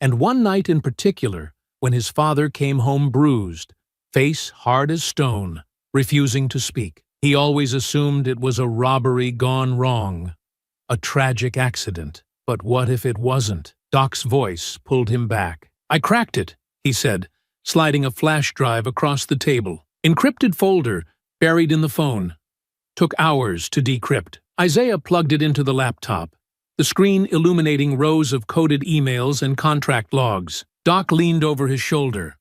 And one night in particular, when his father came home bruised, face hard as stone, refusing to speak. He always assumed it was a robbery gone wrong, a tragic accident. But what if it wasn't? Doc's voice pulled him back. "I cracked it," he said, sliding a flash drive across the table. Encrypted folder, buried in the phone. Took hours to decrypt. Isaiah plugged it into the laptop, the screen illuminating rows of coded emails and contract logs. Doc leaned over his shoulder.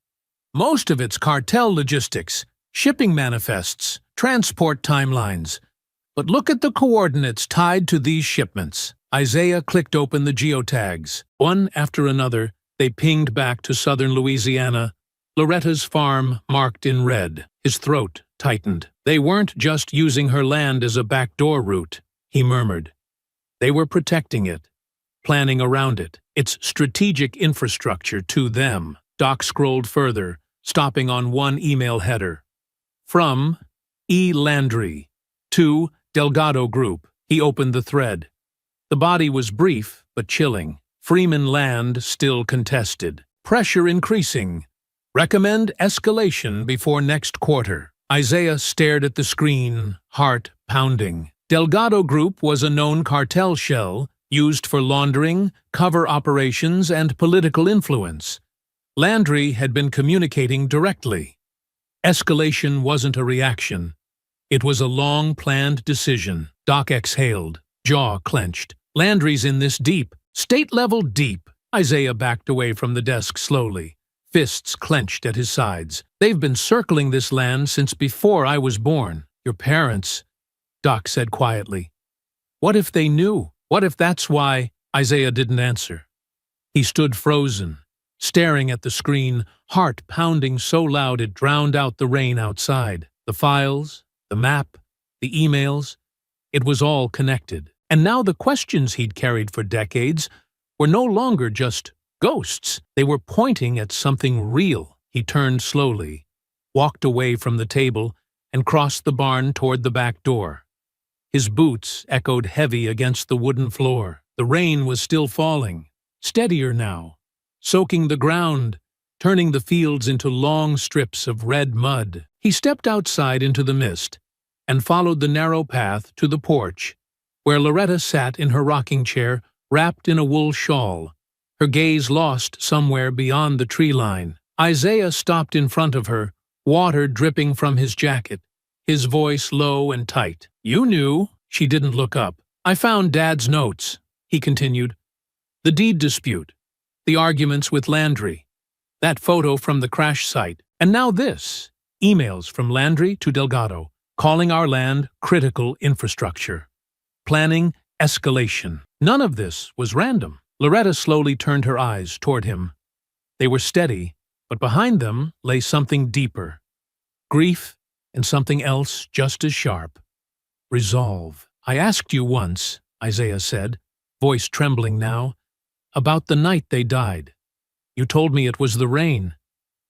"Most of it's cartel logistics, shipping manifests, transport timelines. But look at the coordinates tied to these shipments." Isaiah clicked open the geotags. One after another, they pinged back to southern Louisiana, Loretta's farm marked in red. His throat tightened. "They weren't just using her land as a backdoor route," he murmured. "They were protecting it, planning around it. It's strategic infrastructure to them." Doc scrolled further, stopping on one email header. From E. Landry to Delgado Group. He opened the thread. The body was brief but chilling. Freeman land still contested. Pressure increasing. Recommend escalation before next quarter. Isaiah stared at the screen, heart pounding. Delgado Group was a known cartel shell used for laundering, cover operations, and political influence. Landry had been communicating directly. Escalation wasn't a reaction. It was a long-planned decision. Doc exhaled, jaw clenched. Landry's in this deep, state-level deep. Isaiah backed away from the desk slowly, fists clenched at his sides. "They've been circling this land since before I was born." "Your parents," Doc said quietly. "What if they knew? What if that's why?" Isaiah didn't answer. He stood frozen, staring at the screen, heart pounding so loud it drowned out the rain outside. The files, the map, the emails, it was all connected. And now the questions he'd carried for decades were no longer just ghosts. They were pointing at something real. He turned slowly, walked away from the table, and crossed the barn toward the back door. His boots echoed heavy against the wooden floor. The rain was still falling, steadier now, soaking the ground, turning the fields into long strips of red mud. He stepped outside into the mist and followed the narrow path to the porch, where Loretta sat in her rocking chair, wrapped in a wool shawl, her gaze lost somewhere beyond the tree line. Isaiah stopped in front of her, water dripping from his jacket, his voice low and tight. "You knew." She didn't look up. "I found Dad's notes," he continued. "The deed dispute, the arguments with Landry, that photo from the crash site, and now this, emails from Landry to Delgado, calling our land critical infrastructure, planning escalation. None of this was random." Loretta slowly turned her eyes toward him. They were steady, but behind them lay something deeper. Grief and something else just as sharp. Resolve. "I asked you once," Isaiah said, voice trembling now, "about the night they died. You told me it was the rain,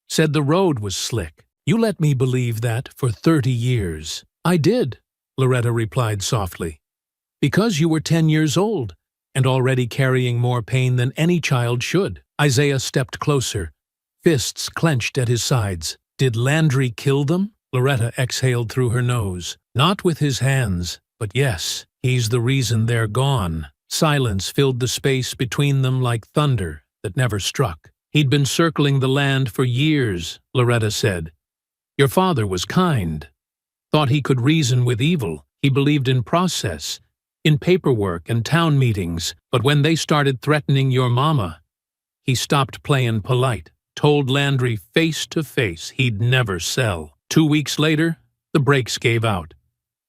said the road was slick. You let me believe that for 30 years. "I did," Loretta replied softly. "Because you were 10 years old, and already carrying more pain than any child should." Isaiah stepped closer, fists clenched at his sides. "Did Landry kill them?" Loretta exhaled through her nose. "Not with his hands, but yes, he's the reason they're gone." Silence filled the space between them like thunder that never struck. "He'd been circling the land for years," Loretta said. "Your father was kind, thought he could reason with evil. He believed in process, in paperwork and town meetings, but when they started threatening your mama, he stopped playing polite, told Landry face to face he'd never sell. 2 weeks later, the brakes gave out.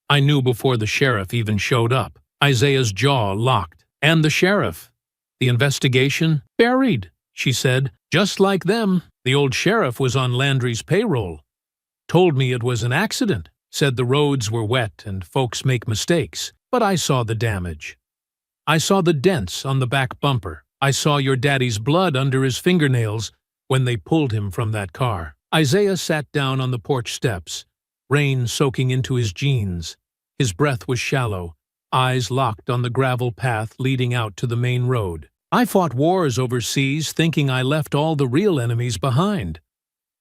I knew before the sheriff even showed up." Isaiah's jaw locked. "And the sheriff? The investigation? Buried," she said. "Just like them, the old sheriff was on Landry's payroll. Told me it was an accident, said the roads were wet and folks make mistakes. But I saw the damage. I saw the dents on the back bumper. I saw your daddy's blood under his fingernails when they pulled him from that car." Isaiah sat down on the porch steps, rain soaking into his jeans. His breath was shallow, eyes locked on the gravel path leading out to the main road. "I fought wars overseas thinking I left all the real enemies behind.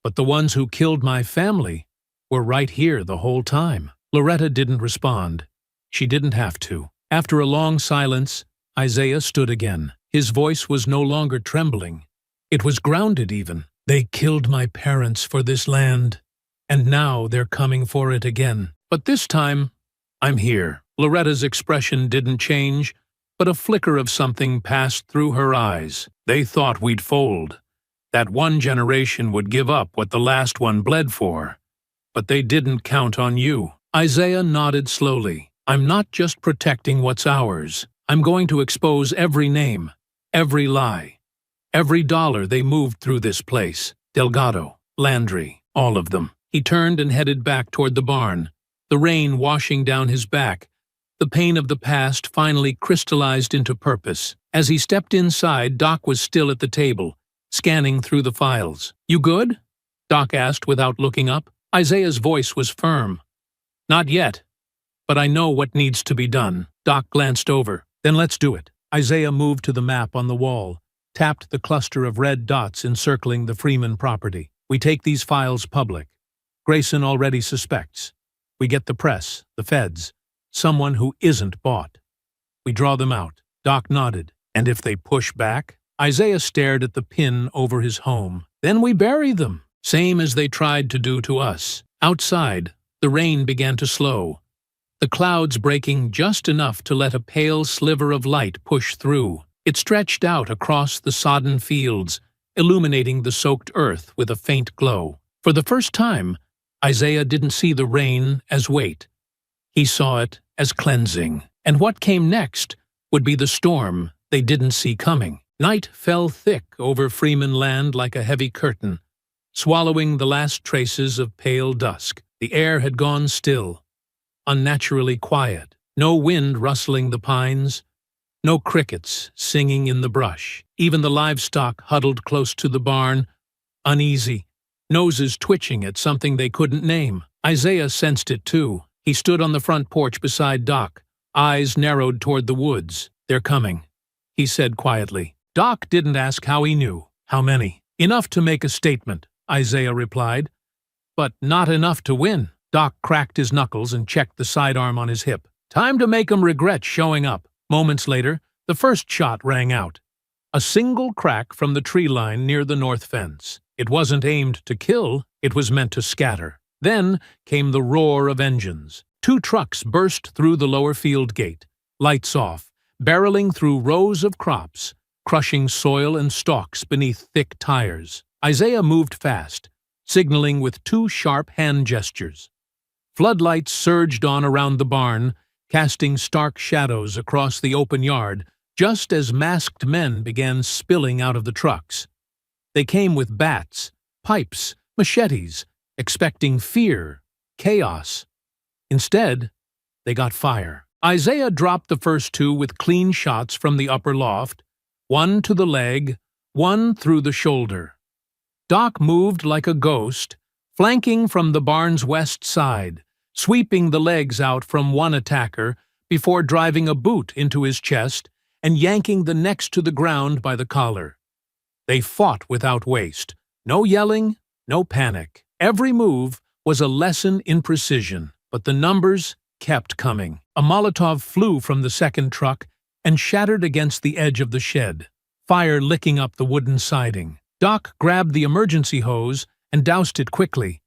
But the ones who killed my family were right here the whole time." Loretta didn't respond. She didn't have to. After a long silence, Isaiah stood again. His voice was no longer trembling. It was grounded even. "They killed my parents for this land, and now they're coming for it again. But this time, I'm here." Loretta's expression didn't change, but a flicker of something passed through her eyes. "They thought we'd fold, that one generation would give up what the last one bled for. But they didn't count on you." Isaiah nodded slowly. "I'm not just protecting what's ours. I'm going to expose every name, every lie, every dollar they moved through this place. Delgado, Landry, all of them." He turned and headed back toward the barn, the rain washing down his back. The pain of the past finally crystallized into purpose. As he stepped inside, Doc was still at the table, scanning through the files. "You good?" Doc asked without looking up. Isaiah's voice was firm. "Not yet, but I know what needs to be done." Doc glanced over. "Then let's do it." Isaiah moved to the map on the wall, tapped the cluster of red dots encircling the Freeman property. "We take these files public. Grayson already suspects. We get the press, the feds, someone who isn't bought. We draw them out." Doc nodded. "And if they push back?" Isaiah stared at the pin over his home. "Then we bury them, same as they tried to do to us." Outside, the rain began to slow, the clouds breaking just enough to let a pale sliver of light push through. It stretched out across the sodden fields, illuminating the soaked earth with a faint glow. For the first time, Isaiah didn't see the rain as weight. He saw it as cleansing. And what came next would be the storm they didn't see coming. Night fell thick over Freeman land like a heavy curtain, swallowing the last traces of pale dusk. The air had gone still, unnaturally quiet. No wind rustling the pines, no crickets singing in the brush. Even the livestock huddled close to the barn, uneasy, noses twitching at something they couldn't name. Isaiah sensed it too. He stood on the front porch beside Doc, eyes narrowed toward the woods. "They're coming," he said quietly. Doc didn't ask how he knew. How many? Enough to make a statement, Isaiah replied. But not enough to win. Doc cracked his knuckles and checked the sidearm on his hip. Time to make 'em regret showing up. Moments later, the first shot rang out. A single crack from the tree line near the north fence. It wasn't aimed to kill, it was meant to scatter. Then came the roar of engines. 2 trucks burst through the lower field gate, lights off, barreling through rows of crops, crushing soil and stalks beneath thick tires. Isaiah moved fast, signaling with 2 sharp hand gestures. Floodlights surged on around the barn, casting stark shadows across the open yard, just as masked men began spilling out of the trucks. They came with bats, pipes, machetes, expecting fear, chaos. Instead, they got fire. Isaiah dropped the first 2 with clean shots from the upper loft, 1 to the leg, 1 through the shoulder. Doc moved like a ghost, flanking from the barn's west side, sweeping the legs out from one attacker before driving a boot into his chest and yanking the next to the ground by the collar. They fought without waste. No yelling, no panic. Every move was a lesson in precision, but the numbers kept coming. A Molotov flew from the second truck and shattered against the edge of the shed, fire licking up the wooden siding. Doc grabbed the emergency hose and doused it quickly,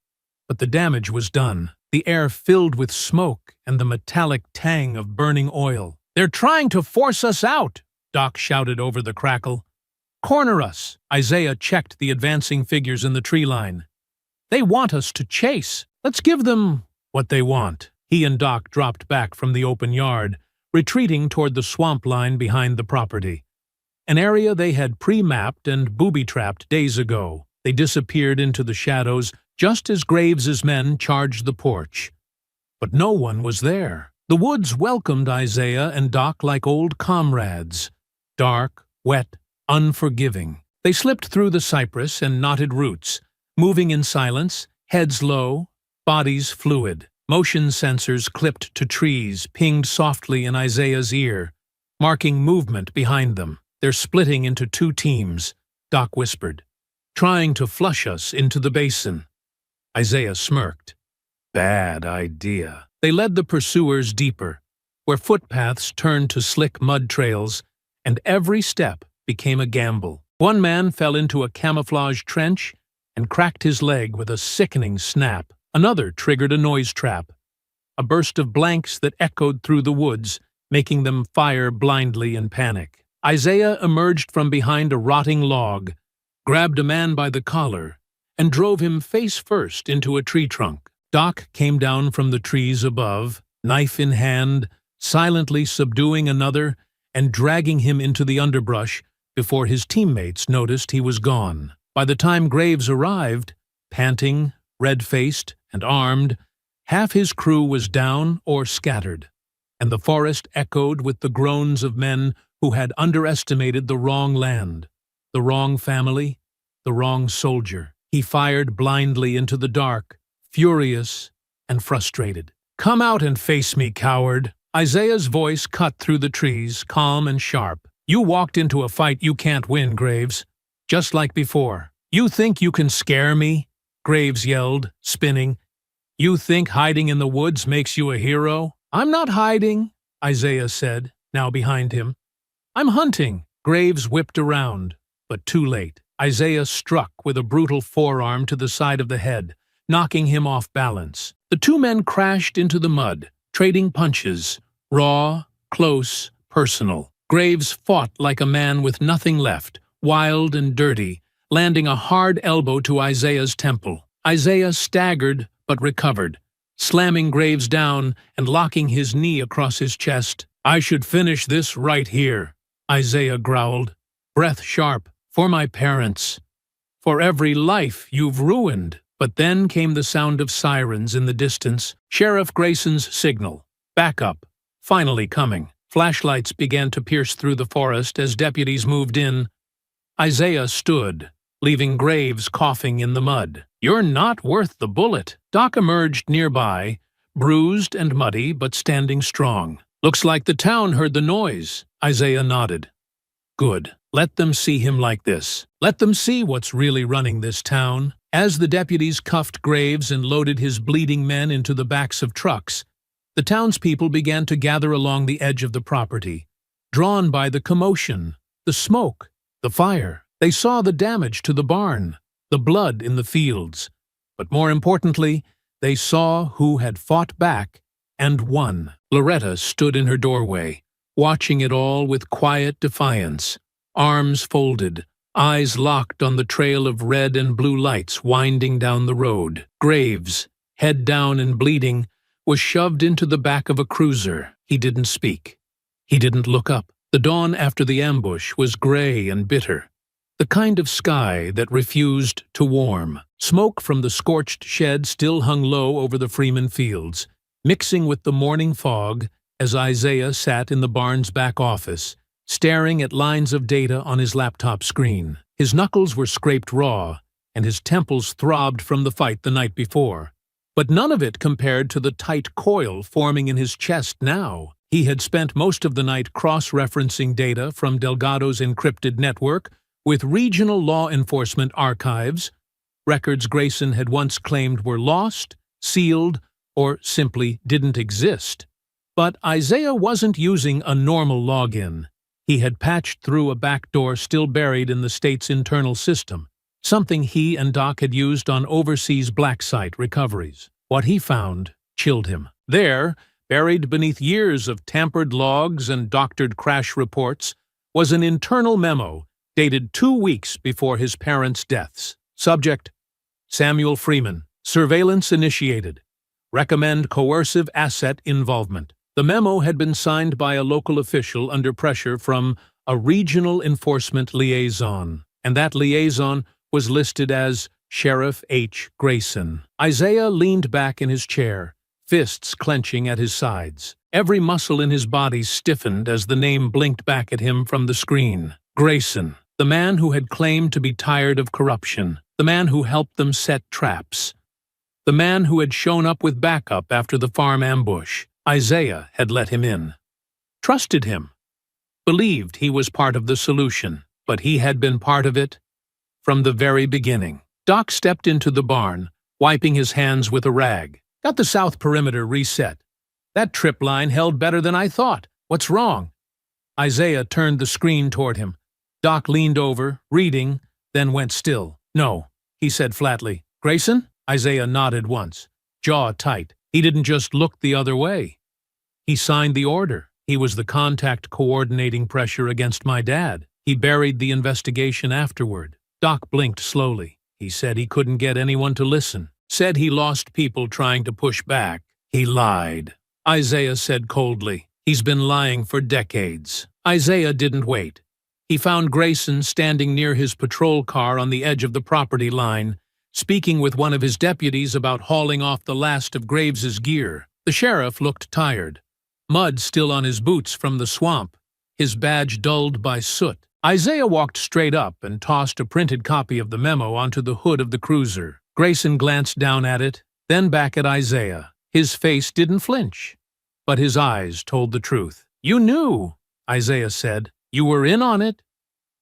but the damage was done. The air filled with smoke and the metallic tang of burning oil. "They're trying to force us out!" Doc shouted over the crackle. "Corner us!" Isaiah checked the advancing figures in the tree line. "They want us to chase. Let's give them what they want." He and Doc dropped back from the open yard, retreating toward the swamp line behind the property. An area they had pre-mapped and booby-trapped days ago. They disappeared into the shadows just as Graves's men charged the porch. But no one was there. The woods welcomed Isaiah and Doc like old comrades. Dark, wet, unforgiving. They slipped through the cypress and knotted roots, moving in silence, heads low, bodies fluid. Motion sensors clipped to trees pinged softly in Isaiah's ear, marking movement behind them. "They're splitting into 2 teams," Doc whispered, "trying to flush us into the basin." Isaiah smirked. "Bad idea." They led the pursuers deeper, where footpaths turned to slick mud trails, and every step became a gamble. One man fell into a camouflage trench and cracked his leg with a sickening snap. Another triggered a noise trap, a burst of blanks that echoed through the woods, making them fire blindly in panic. Isaiah emerged from behind a rotting log, grabbed a man by the collar, and drove him face first into a tree trunk. Doc came down from the trees above, knife in hand, silently subduing another and dragging him into the underbrush before his teammates noticed he was gone. By the time Graves arrived, panting, red-faced, and armed, half his crew was down or scattered, and the forest echoed with the groans of men who had underestimated the wrong land, the wrong family, the wrong soldier. He fired blindly into the dark, furious and frustrated. "Come out and face me, coward!" Isaiah's voice cut through the trees, calm and sharp. "You walked into a fight you can't win, Graves. Just like before. You think you can scare me?" Graves yelled, spinning. "You think hiding in the woods makes you a hero?" "I'm not hiding," Isaiah said, now behind him. "I'm hunting." Graves whipped around, but too late. Isaiah struck with a brutal forearm to the side of the head, knocking him off balance. The 2 men crashed into the mud, trading punches, raw, close, personal. Graves fought like a man with nothing left, wild and dirty, landing a hard elbow to Isaiah's temple. Isaiah staggered but recovered, slamming Graves down and locking his knee across his chest. "I should finish this right here," Isaiah growled, breath sharp. "For my parents. For every life you've ruined." But then came the sound of sirens in the distance, Sheriff Grayson's signal. Backup, finally coming. Flashlights began to pierce through the forest as deputies moved in. Isaiah stood, leaving Graves coughing in the mud. "You're not worth the bullet." Doc emerged nearby, bruised and muddy but standing strong. "Looks like the town heard the noise." Isaiah nodded. Good. Let them see him like this. Let them see what's really running this town. As the deputies cuffed Graves and loaded his bleeding men into the backs of trucks, the townspeople began to gather along the edge of the property, drawn by the commotion, the smoke, the fire. They saw the damage to the barn, the blood in the fields. But more importantly, they saw who had fought back and won. Loretta stood in her doorway, watching it all with quiet defiance, arms folded, eyes locked on the trail of red and blue lights winding down the road. Graves, head down and bleeding, was shoved into the back of a cruiser. He didn't speak. He didn't look up. The dawn after the ambush was gray and bitter, the kind of sky that refused to warm. Smoke from the scorched shed still hung low over the Freeman fields, mixing with the morning fog as Isaiah sat in the barn's back office, staring at lines of data on his laptop screen. His knuckles were scraped raw, and his temples throbbed from the fight the night before. But none of it compared to the tight coil forming in his chest now. He had spent most of the night cross-referencing data from Delgado's encrypted network with regional law enforcement archives, records Grayson had once claimed were lost, sealed, or simply didn't exist. But Isaiah wasn't using a normal login. He had patched through a backdoor still buried in the state's internal system, something he and Doc had used on overseas black site recoveries. What he found chilled him. There, buried beneath years of tampered logs and doctored crash reports, was an internal memo dated 2 weeks before his parents' deaths. Subject: Samuel Freeman. Surveillance initiated. Recommend coercive asset involvement. The memo had been signed by a local official under pressure from a regional enforcement liaison, and that liaison was listed as Sheriff H. Grayson. Isaiah leaned back in his chair, fists clenching at his sides. Every muscle in his body stiffened as the name blinked back at him from the screen. Grayson, the man who had claimed to be tired of corruption, the man who helped them set traps, the man who had shown up with backup after the farm ambush. Isaiah had let him in, trusted him, believed he was part of the solution, but he had been part of it from the very beginning. Doc stepped into the barn, wiping his hands with a rag. Got the south perimeter reset. That trip line held better than I thought. What's wrong? Isaiah turned the screen toward him. Doc leaned over, reading, then went still. No, he said flatly. Grayson? Isaiah nodded once, jaw tight. He didn't just look the other way. He signed the order. He was the contact coordinating pressure against my dad. He buried the investigation afterward. Doc blinked slowly. He said he couldn't get anyone to listen. Said he lost people trying to push back. He lied. Isaiah said coldly. He's been lying for decades. Isaiah didn't wait. He found Grayson standing near his patrol car on the edge of the property line, speaking with one of his deputies about hauling off the last of Graves's gear. The sheriff looked tired, mud still on his boots from the swamp, his badge dulled by soot. Isaiah walked straight up and tossed a printed copy of the memo onto the hood of the cruiser. Grayson glanced down at it, then back at Isaiah. His face didn't flinch, but his eyes told the truth. You knew, Isaiah said. You were in on it.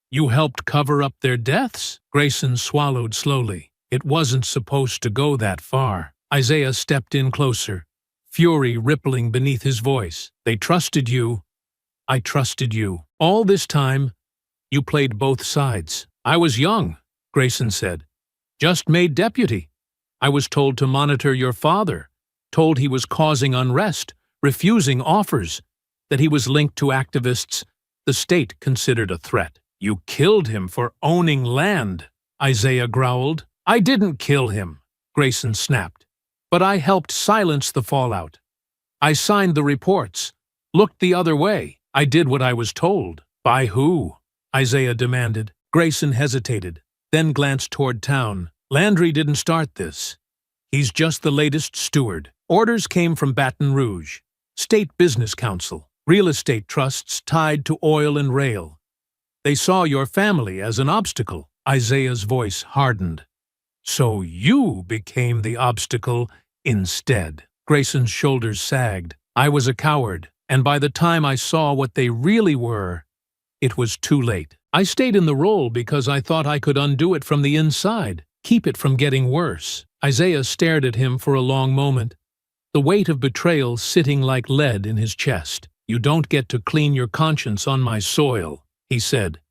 You helped cover up their deaths. Grayson swallowed slowly. It wasn't supposed to go that far. Isaiah stepped in closer, fury rippling beneath his voice. They trusted you. I trusted you. All this time, you played both sides. I was young, Grayson said. Just made deputy. I was told to monitor your father, told he was causing unrest, refusing offers, that he was linked to activists the state considered a threat. You killed him for owning land, Isaiah growled. I didn't kill him, Grayson snapped, but I helped silence the fallout. I signed the reports, looked the other way. I did what I was told. By who? Isaiah demanded. Grayson hesitated, then glanced toward town. Landry didn't start this. He's just the latest steward. Orders came from Baton Rouge, State Business Council, real estate trusts tied to oil and rail. They saw your family as an obstacle. Isaiah's voice hardened. So you became the obstacle instead. Grayson's shoulders sagged. I was a coward, and by the time I saw what they really were, It was too late. I stayed in the role because I thought I could undo it from the inside, keep it from getting worse. Isaiah stared at him for a long moment, the weight of betrayal sitting like lead in his chest. "You don't get to clean your conscience on my soil," he said.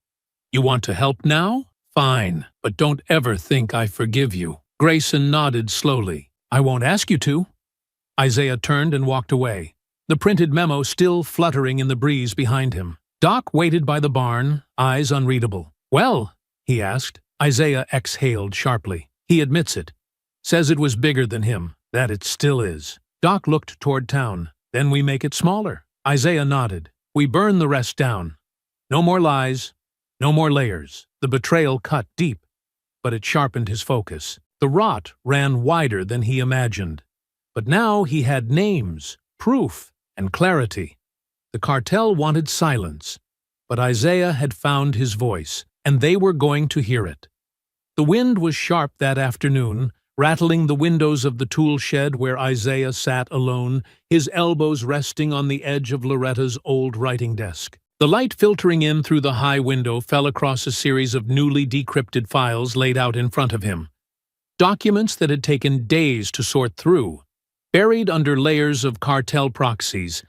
"You want to help now? Fine, but don't ever think I forgive you." Grayson nodded slowly. "I won't ask you to." Isaiah turned and walked away, the printed memo still fluttering in the breeze behind him. Doc waited by the barn, eyes unreadable. "Well?" he asked. Isaiah exhaled sharply. "He admits it. Says it was bigger than him, that it still is." Doc looked toward town. "Then we make it smaller." Isaiah nodded. "We burn the rest down. No more lies, no more layers." The betrayal cut deep, but it sharpened his focus. The rot ran wider than he imagined. But now he had names, proof, and clarity. The cartel wanted silence, but Isaiah had found his voice, and they were going to hear it. The wind was sharp that afternoon, rattling the windows of the tool shed where Isaiah sat alone, his elbows resting on the edge of Loretta's old writing desk. The light filtering in through the high window fell across a series of newly decrypted files laid out in front of him. Documents that had taken days to sort through, buried under layers of cartel proxies,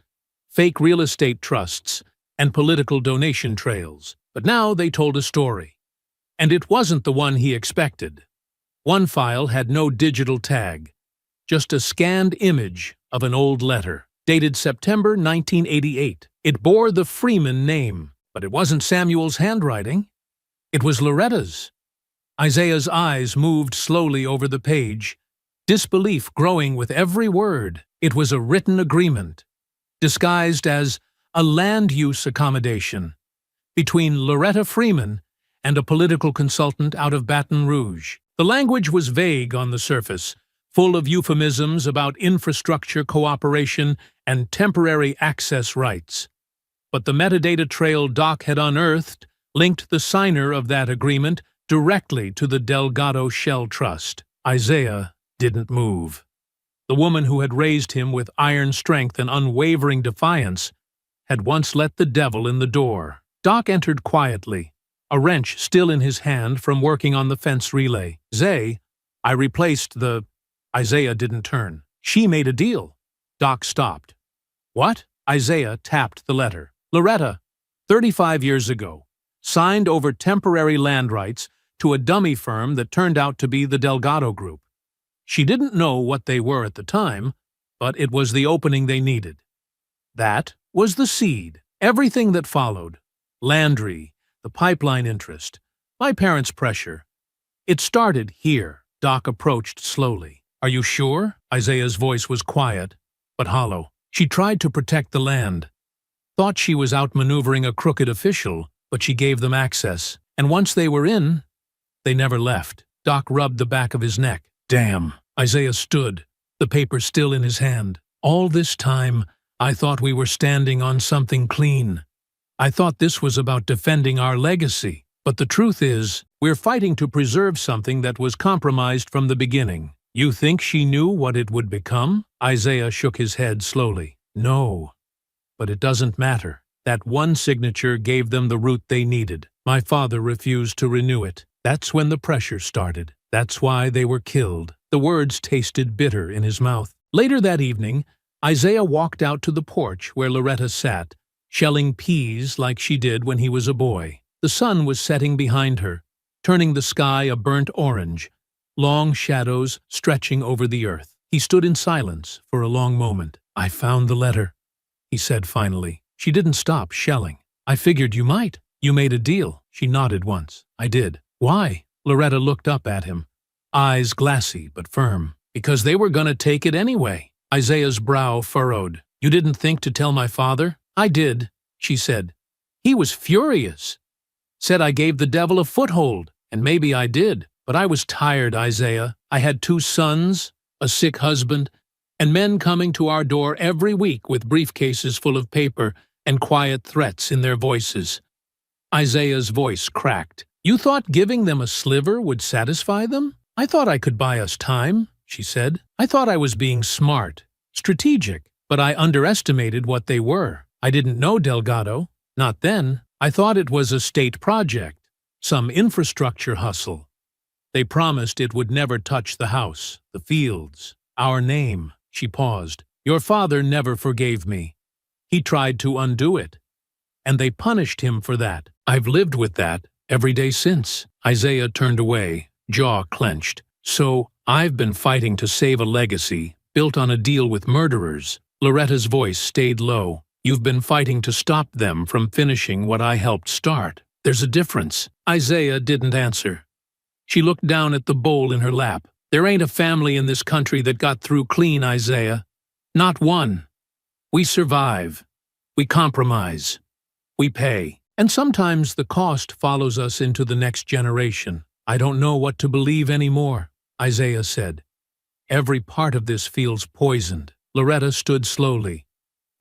fake real estate trusts, and political donation trails. But now they told a story. And it wasn't the one he expected. One file had no digital tag, just a scanned image of an old letter, dated September 1988. It bore the Freeman name, but it wasn't Samuel's handwriting. It was Loretta's. Isaiah's eyes moved slowly over the page, disbelief growing with every word. It was a written agreement, disguised as a land use accommodation, between Loretta Freeman and a political consultant out of Baton Rouge. The language was vague on the surface, full of euphemisms about infrastructure cooperation and temporary access rights. But the metadata trail Doc had unearthed linked the signer of that agreement directly to the Delgado Shell Trust. Isaiah didn't move. The woman who had raised him with iron strength and unwavering defiance had once let the devil in the door. Doc entered quietly, a wrench still in his hand from working on the fence relay. "Zay, I replaced the—" Isaiah didn't turn. "She made a deal." Doc stopped. "What?" Isaiah tapped the letter. "Loretta, 35 years ago, signed over temporary land rights to a dummy firm that turned out to be the Delgado Group. She didn't know what they were at the time, but it was the opening they needed. That was the seed. Everything that followed, Landry, the pipeline interest, my parents' pressure, it started here." Doc approached slowly. "Are you sure?" Isaiah's voice was quiet, but hollow. "She tried to protect the land. Thought she was outmaneuvering a crooked official, but she gave them access. And once they were in, they never left." Doc rubbed the back of his neck. "Damn." Isaiah stood, the paper still in his hand. "All this time, I thought we were standing on something clean. I thought this was about defending our legacy. But the truth is, we're fighting to preserve something that was compromised from the beginning." "You think she knew what it would become?" Isaiah shook his head slowly. "No. But it doesn't matter. That one signature gave them the route they needed. My father refused to renew it. That's when the pressure started. That's why they were killed." The words tasted bitter in his mouth. Later that evening, Isaiah walked out to the porch where Loretta sat, shelling peas like she did when he was a boy. The sun was setting behind her, turning the sky a burnt orange, long shadows stretching over the earth. He stood in silence for a long moment. "I found the letter," he said finally. "She didn't stop shelling. I figured you might. You made a deal." She nodded once. "I did." "Why?" Loretta looked up at him, eyes glassy but firm. "Because they were gonna take it anyway." Isaiah's brow furrowed. "You didn't think to tell my father?" "I did," she said. "He was furious. Said I gave the devil a foothold, and maybe I did. But I was tired, Isaiah. I had 2 sons, a sick husband, and men coming to our door every week with briefcases full of paper and quiet threats in their voices." Isaiah's voice cracked. "You thought giving them a sliver would satisfy them?" "I thought I could buy us time," she said. "I thought I was being smart, strategic, but I underestimated what they were. I didn't know Delgado. Not then. I thought it was a state project, some infrastructure hustle. They promised it would never touch the house, the fields, our name." She paused. "Your father never forgave me. He tried to undo it. And they punished him for that. I've lived with that every day since." Isaiah turned away, jaw clenched. "So, I've been fighting to save a legacy, built on a deal with murderers." Loretta's voice stayed low. "You've been fighting to stop them from finishing what I helped start. There's a difference." Isaiah didn't answer. She looked down at the bowl in her lap. "There ain't a family in this country that got through clean, Isaiah. Not one. We survive. We compromise. We pay. And sometimes the cost follows us into the next generation." "I don't know what to believe anymore," Isaiah said. "Every part of this feels poisoned." Loretta stood slowly,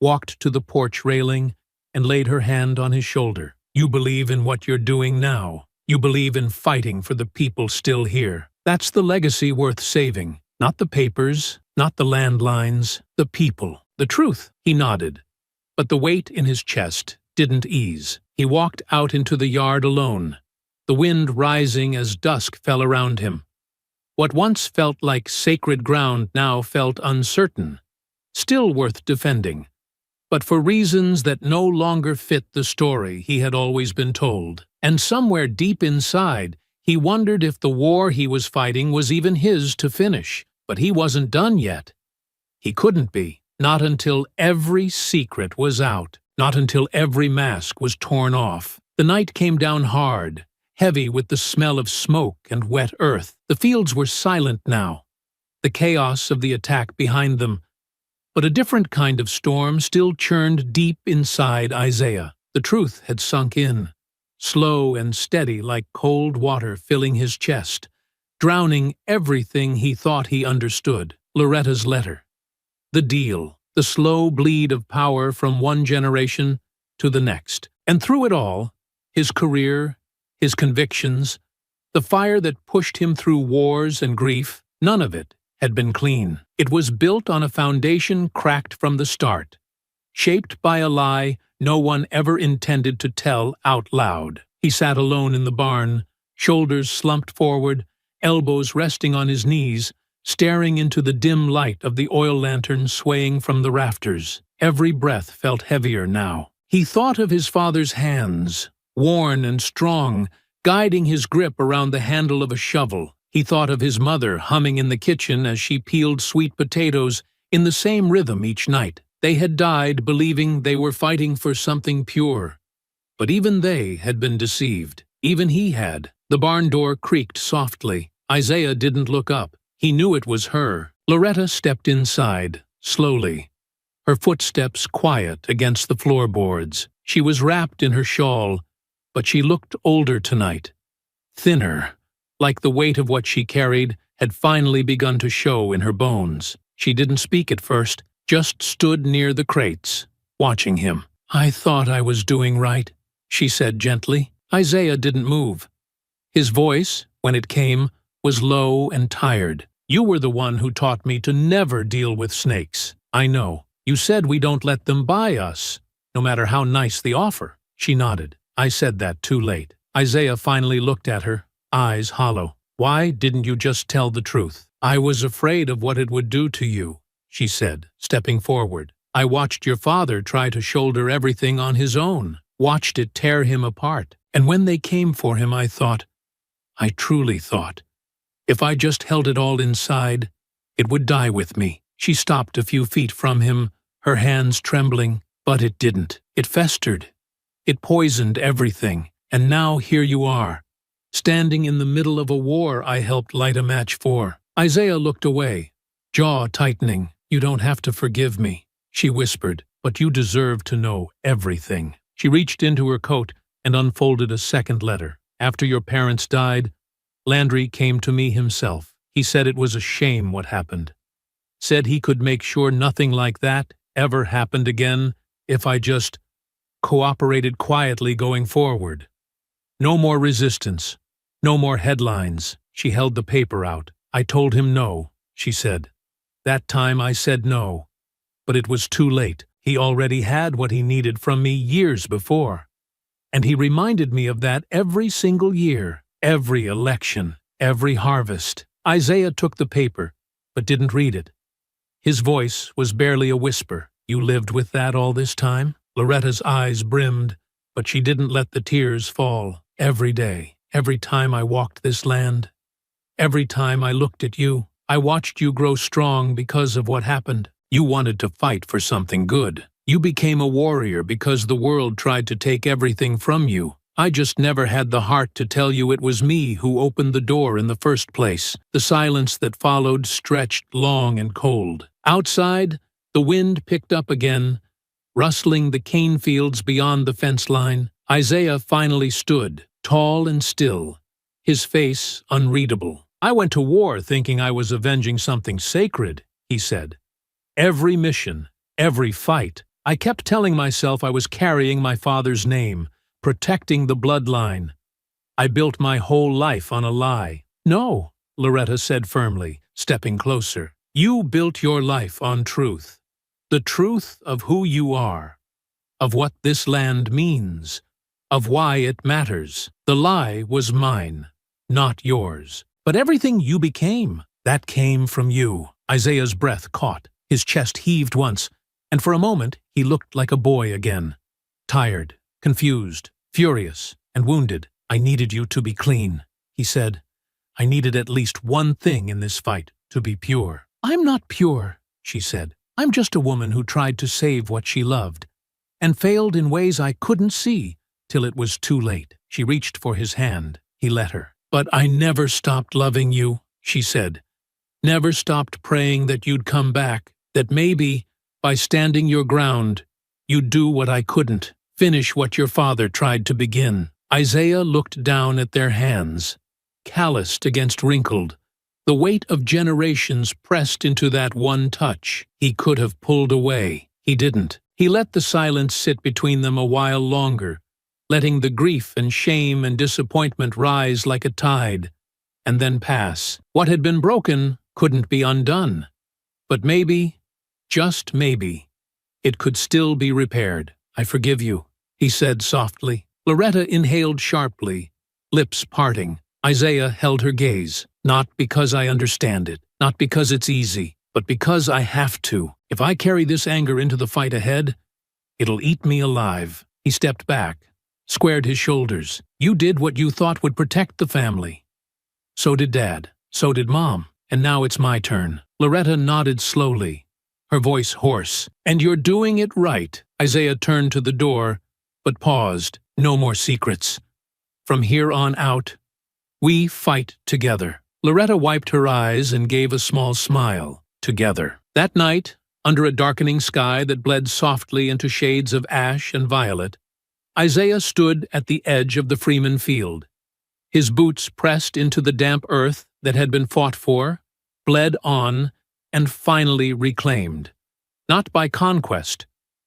walked to the porch railing, and laid her hand on his shoulder. "You believe in what you're doing now. You believe in fighting for the people still here. That's the legacy worth saving. Not the papers, not the landlines, the people. The truth." He nodded, but the weight in his chest didn't ease. He walked out into the yard alone, the wind rising as dusk fell around him. What once felt like sacred ground now felt uncertain, still worth defending, but for reasons that no longer fit the story he had always been told. And somewhere deep inside, he wondered if the war he was fighting was even his to finish. But he wasn't done yet. He couldn't be, not until every secret was out, not until every mask was torn off. The night came down hard, heavy with the smell of smoke and wet earth. The fields were silent now, the chaos of the attack behind them. But a different kind of storm still churned deep inside Isaiah. The truth had sunk in, slow and steady like cold water filling his chest, drowning everything he thought he understood. Loretta's letter. The deal. The slow bleed of power from one generation to the next. And through it all, his career, his convictions, the fire that pushed him through wars and grief, none of it had been clean. It was built on a foundation cracked from the start, shaped by a lie no one ever intended to tell out loud. He sat alone in the barn, shoulders slumped forward, elbows resting on his knees, staring into the dim light of the oil lantern swaying from the rafters. Every breath felt heavier now. He thought of his father's hands, worn and strong, guiding his grip around the handle of a shovel. He thought of his mother humming in the kitchen as she peeled sweet potatoes in the same rhythm each night. They had died believing they were fighting for something pure. But even they had been deceived. Even he had. The barn door creaked softly. Isaiah didn't look up. He knew it was her. Loretta stepped inside, slowly, her footsteps quiet against the floorboards. She was wrapped in her shawl, but she looked older tonight. Thinner, like the weight of what she carried had finally begun to show in her bones. She didn't speak at first, just stood near the crates, watching him. "I thought I was doing right," she said gently. Isaiah didn't move. His voice, when it came, was low and tired. "You were the one who taught me to never deal with snakes. I know. You said we don't let them buy us, no matter how nice the offer." She nodded. "I said that too late." Isaiah finally looked at her, eyes hollow. "Why didn't you just tell the truth?" "I was afraid of what it would do to you," she said, stepping forward. "I watched your father try to shoulder everything on his own, watched it tear him apart. And when they came for him, I truly thought, if I just held it all inside, it would die with me." She stopped a few feet from him, her hands trembling. "But it didn't. It festered. It poisoned everything. And now here you are, standing in the middle of a war I helped light a match for." Isaiah looked away, jaw tightening. "You don't have to forgive me," she whispered, "but you deserve to know everything." She reached into her coat and unfolded a second letter. "After your parents died, Landry came to me himself. He said it was a shame what happened. Said he could make sure nothing like that ever happened again if I just cooperated quietly going forward. No more resistance. No more headlines." She held the paper out. "I told him no," she said. "That time I said no. But it was too late. He already had what he needed from me years before. And he reminded me of that every single year, every election, every harvest. Isaiah took the paper, but didn't read it. His voice was barely a whisper. "You lived with that all this time?" Loretta's eyes brimmed, but she didn't let the tears fall. "Every day, every time I walked this land, every time I looked at you, I watched you grow strong because of what happened. You wanted to fight for something good. You became a warrior because the world tried to take everything from you. I just never had the heart to tell you it was me who opened the door in the first place." The silence that followed stretched long and cold. Outside, the wind picked up again, rustling the cane fields beyond the fence line. Isaiah finally stood, tall and still, his face unreadable. "I went to war thinking I was avenging something sacred," he said. "Every mission, every fight, I kept telling myself I was carrying my father's name, protecting the bloodline. I built my whole life on a lie." "No," Loretta said firmly, stepping closer. "You built your life on truth. The truth of who you are, of what this land means, of why it matters. The lie was mine, not yours. But everything you became, that came from you." Isaiah's breath caught. His chest heaved once, and for a moment he looked like a boy again. Tired, confused, furious, and wounded. "I needed you to be clean," he said. "I needed at least one thing in this fight, to be pure." "I'm not pure," she said. "I'm just a woman who tried to save what she loved, and failed in ways I couldn't see till it was too late." She reached for his hand. He let her. "But I never stopped loving you," she said. "Never stopped praying that you'd come back, that maybe, by standing your ground, you'd do what I couldn't, finish what your father tried to begin." Isaiah looked down at their hands, calloused against wrinkled, the weight of generations pressed into that one touch. He could have pulled away. He didn't. He let the silence sit between them a while longer, letting the grief and shame and disappointment rise like a tide, and then pass. What had been broken couldn't be undone. But maybe, just maybe, it could still be repaired. "I forgive you," he said softly. Loretta inhaled sharply, lips parting. Isaiah held her gaze. "Not because I understand it, not because it's easy, but because I have to. If I carry this anger into the fight ahead, it'll eat me alive." He stepped back, squared his shoulders. "You did what you thought would protect the family. So did Dad. So did Mom. And now it's my turn." Loretta nodded slowly, her voice hoarse. "And you're doing it right." Isaiah turned to the door, but paused. "No more secrets. From here on out, we fight together." Loretta wiped her eyes and gave a small smile. Together. That night, under a darkening sky that bled softly into shades of ash and violet, Isaiah stood at the edge of the Freeman field, his boots pressed into the damp earth that had been fought for, bled on, and finally reclaimed. Not by conquest,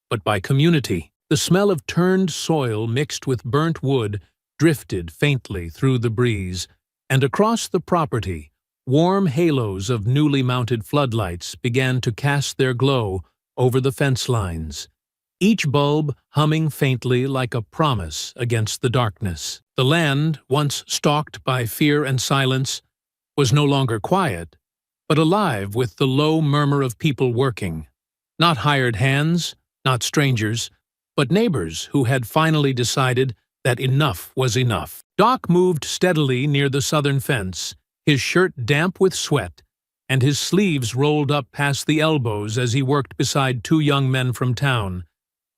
but by community. The smell of turned soil mixed with burnt wood drifted faintly through the breeze, and across the property, warm halos of newly mounted floodlights began to cast their glow over the fence lines, each bulb humming faintly like a promise against the darkness. The land, once stalked by fear and silence, was no longer quiet, but alive with the low murmur of people working. Not hired hands, not strangers, but neighbors who had finally decided that enough was enough. Doc moved steadily near the southern fence, his shirt damp with sweat, and his sleeves rolled up past the elbows as he worked beside two young men from town,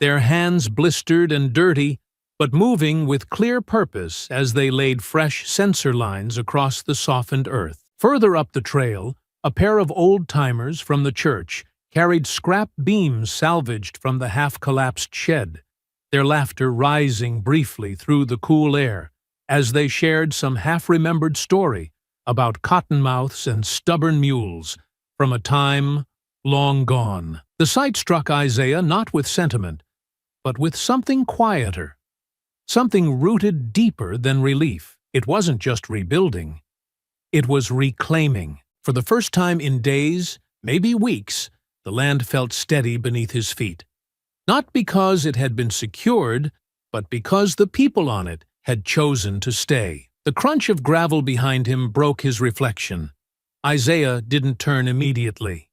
their hands blistered and dirty, but moving with clear purpose as they laid fresh sensor lines across the softened earth. Further up the trail, a pair of old-timers from the church carried scrap beams salvaged from the half-collapsed shed, their laughter rising briefly through the cool air as they shared some half-remembered story about cottonmouths and stubborn mules from a time long gone. The sight struck Isaiah not with sentiment, but with something quieter, something rooted deeper than relief. It wasn't just rebuilding. It was reclaiming. For the first time in days, maybe weeks, the land felt steady beneath his feet. Not because it had been secured, but because the people on it had chosen to stay. The crunch of gravel behind him broke his reflection. Isaiah didn't turn immediately.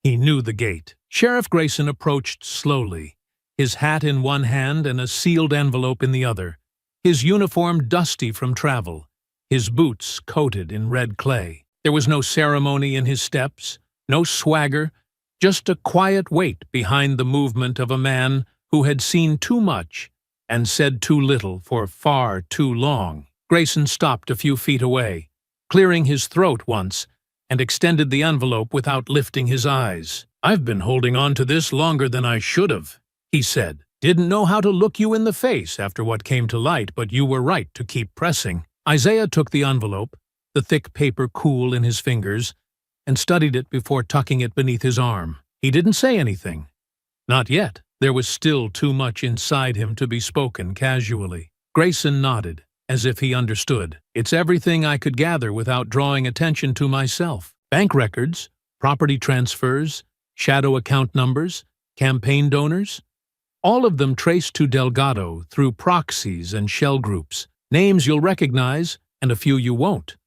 He knew the gate. Sheriff Grayson approached slowly, his hat in one hand and a sealed envelope in the other, his uniform dusty from travel, his boots coated in red clay. There was no ceremony in his steps, no swagger, just a quiet weight behind the movement of a man who had seen too much and said too little for far too long. Grayson stopped a few feet away, clearing his throat once, and extended the envelope without lifting his eyes. "I've been holding on to this longer than I should have," he said. "Didn't know how to look you in the face after what came to light, but you were right to keep pressing." Isaiah took the envelope, the thick paper cool in his fingers, and studied it before tucking it beneath his arm. He didn't say anything. Not yet. There was still too much inside him to be spoken casually. Grayson nodded, as if he understood. "It's everything I could gather without drawing attention to myself. Bank records, property transfers, shadow account numbers, campaign donors. All of them traced to Delgado through proxies and shell groups. Names you'll recognize, and a few you won't.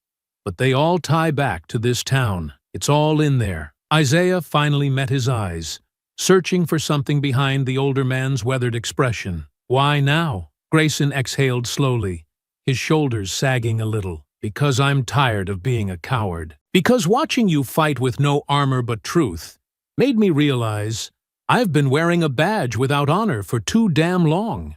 But they all tie back to this town. It's all in there." Isaiah finally met his eyes, searching for something behind the older man's weathered expression. "Why now?" Grayson exhaled slowly, his shoulders sagging a little. "Because I'm tired of being a coward. Because watching you fight with no armor but truth made me realize I've been wearing a badge without honor for too damn long.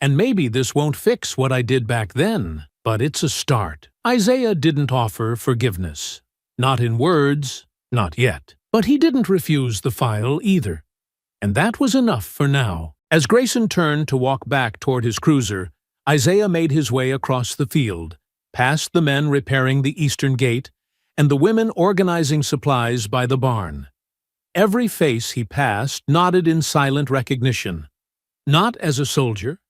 And maybe this won't fix what I did back then, but it's a start." Isaiah didn't offer forgiveness. Not in words, not yet. But he didn't refuse the file either. And that was enough for now. As Grayson turned to walk back toward his cruiser, Isaiah made his way across the field, past the men repairing the eastern gate and the women organizing supplies by the barn. Every face he passed nodded in silent recognition. Not as a soldier,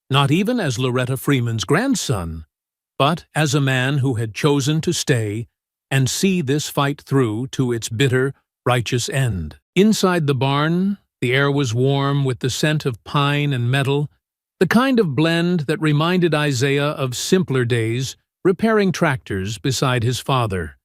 not even as Loretta Freeman's grandson, but as a man who had chosen to stay and see this fight through to its bitter, righteous end. Inside the barn, the air was warm with the scent of pine and metal, the kind of blend that reminded Isaiah of simpler days repairing tractors beside his father,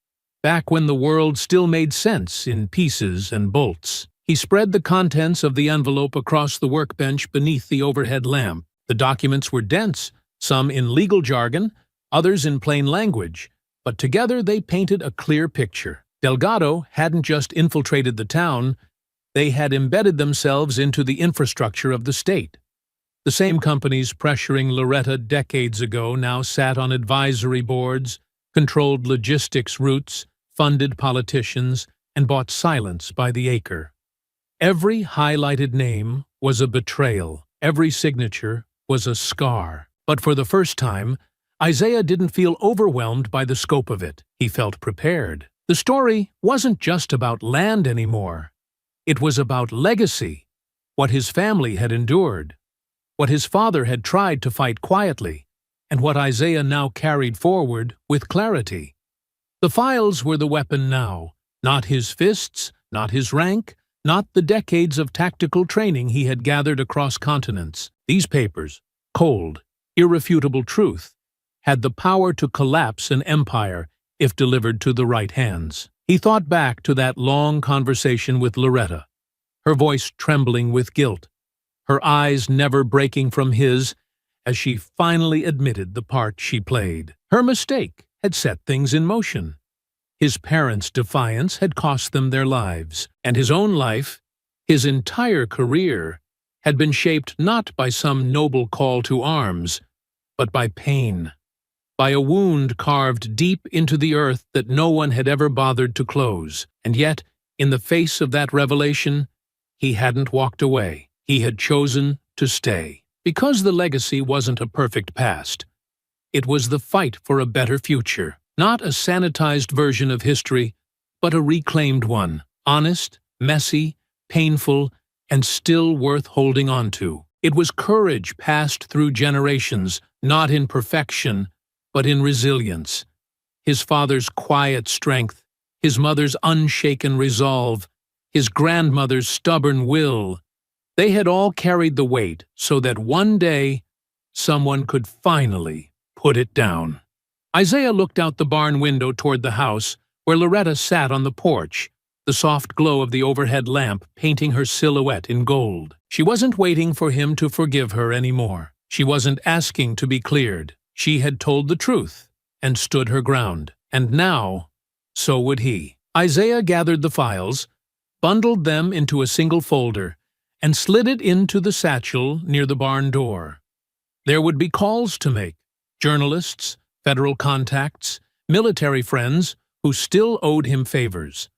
back when the world still made sense in pieces and bolts. He spread the contents of the envelope across the workbench beneath the overhead lamp. The documents were dense, some in legal jargon, others in plain language, but together they painted a clear picture. Delgado hadn't just infiltrated the town, they had embedded themselves into the infrastructure of the state. The same companies pressuring Loretta decades ago now sat on advisory boards, controlled logistics routes, funded politicians, and bought silence by the acre. Every highlighted name was a betrayal. Every signature was a scar. But for the first time, Isaiah didn't feel overwhelmed by the scope of it. He felt prepared. The story wasn't just about land anymore. It was about legacy, what his family had endured, what his father had tried to fight quietly, and what Isaiah now carried forward with clarity. The files were the weapon now, not his fists, not his rank, not the decades of tactical training he had gathered across continents. These papers, cold, irrefutable truth, had the power to collapse an empire if delivered to the right hands. He thought back to that long conversation with Loretta, her voice trembling with guilt, her eyes never breaking from his as she finally admitted the part she played. Her mistake had set things in motion. His parents' defiance had cost them their lives, and his own life, his entire career, had been shaped not by some noble call to arms, but by pain, by a wound carved deep into the earth that no one had ever bothered to close. And yet, in the face of that revelation, he hadn't walked away. He had chosen to stay. Because the legacy wasn't a perfect past. It was the fight for a better future. Not a sanitized version of history, but a reclaimed one. Honest, messy, painful, and still worth holding on to. It was courage passed through generations, not in perfection, but in resilience. His father's quiet strength, his mother's unshaken resolve, his grandmother's stubborn will. They had all carried the weight so that one day someone could finally put it down. Isaiah looked out the barn window toward the house, where Loretta sat on the porch, the soft glow of the overhead lamp painting her silhouette in gold. She wasn't waiting for him to forgive her anymore. She wasn't asking to be cleared. She had told the truth and stood her ground. And now, so would he. Isaiah gathered the files, bundled them into a single folder, and slid it into the satchel near the barn door. There would be calls to make. Journalists, federal contacts, military friends who still owed him favors.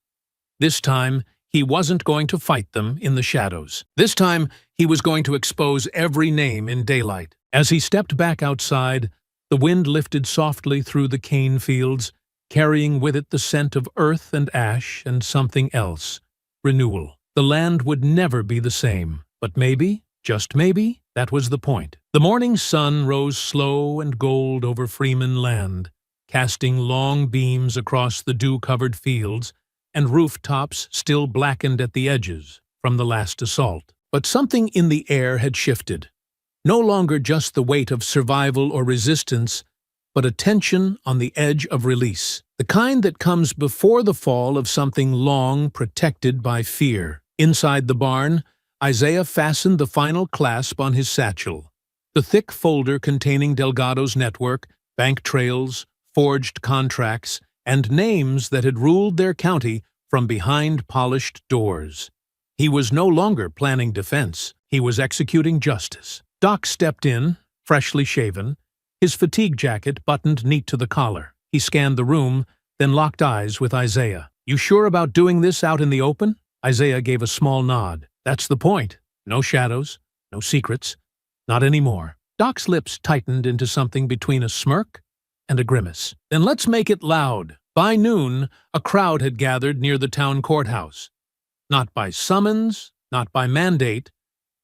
This time, he wasn't going to fight them in the shadows. This time, he was going to expose every name in daylight. As he stepped back outside, the wind lifted softly through the cane fields, carrying with it the scent of earth and ash and something else. Renewal. The land would never be the same. But maybe, just maybe, that was the point. The morning sun rose slow and gold over Freeman land, casting long beams across the dew-covered fields and rooftops still blackened at the edges from the last assault. But something in the air had shifted. No longer just the weight of survival or resistance, but a tension on the edge of release. The kind that comes before the fall of something long protected by fear. Inside the barn, Isaiah fastened the final clasp on his satchel. The thick folder containing Delgado's network, bank trails, forged contracts, and names that had ruled their county from behind polished doors. He was no longer planning defense. He was executing justice. Doc stepped in, freshly shaven, his fatigue jacket buttoned neat to the collar. He scanned the room, then locked eyes with Isaiah. "You sure about doing this out in the open?" Isaiah gave a small nod. "That's the point. No shadows, no secrets. Not anymore." Doc's lips tightened into something between a smirk and a grimace. "Then let's make it loud." By noon, a crowd had gathered near the town courthouse. Not by summons, not by mandate,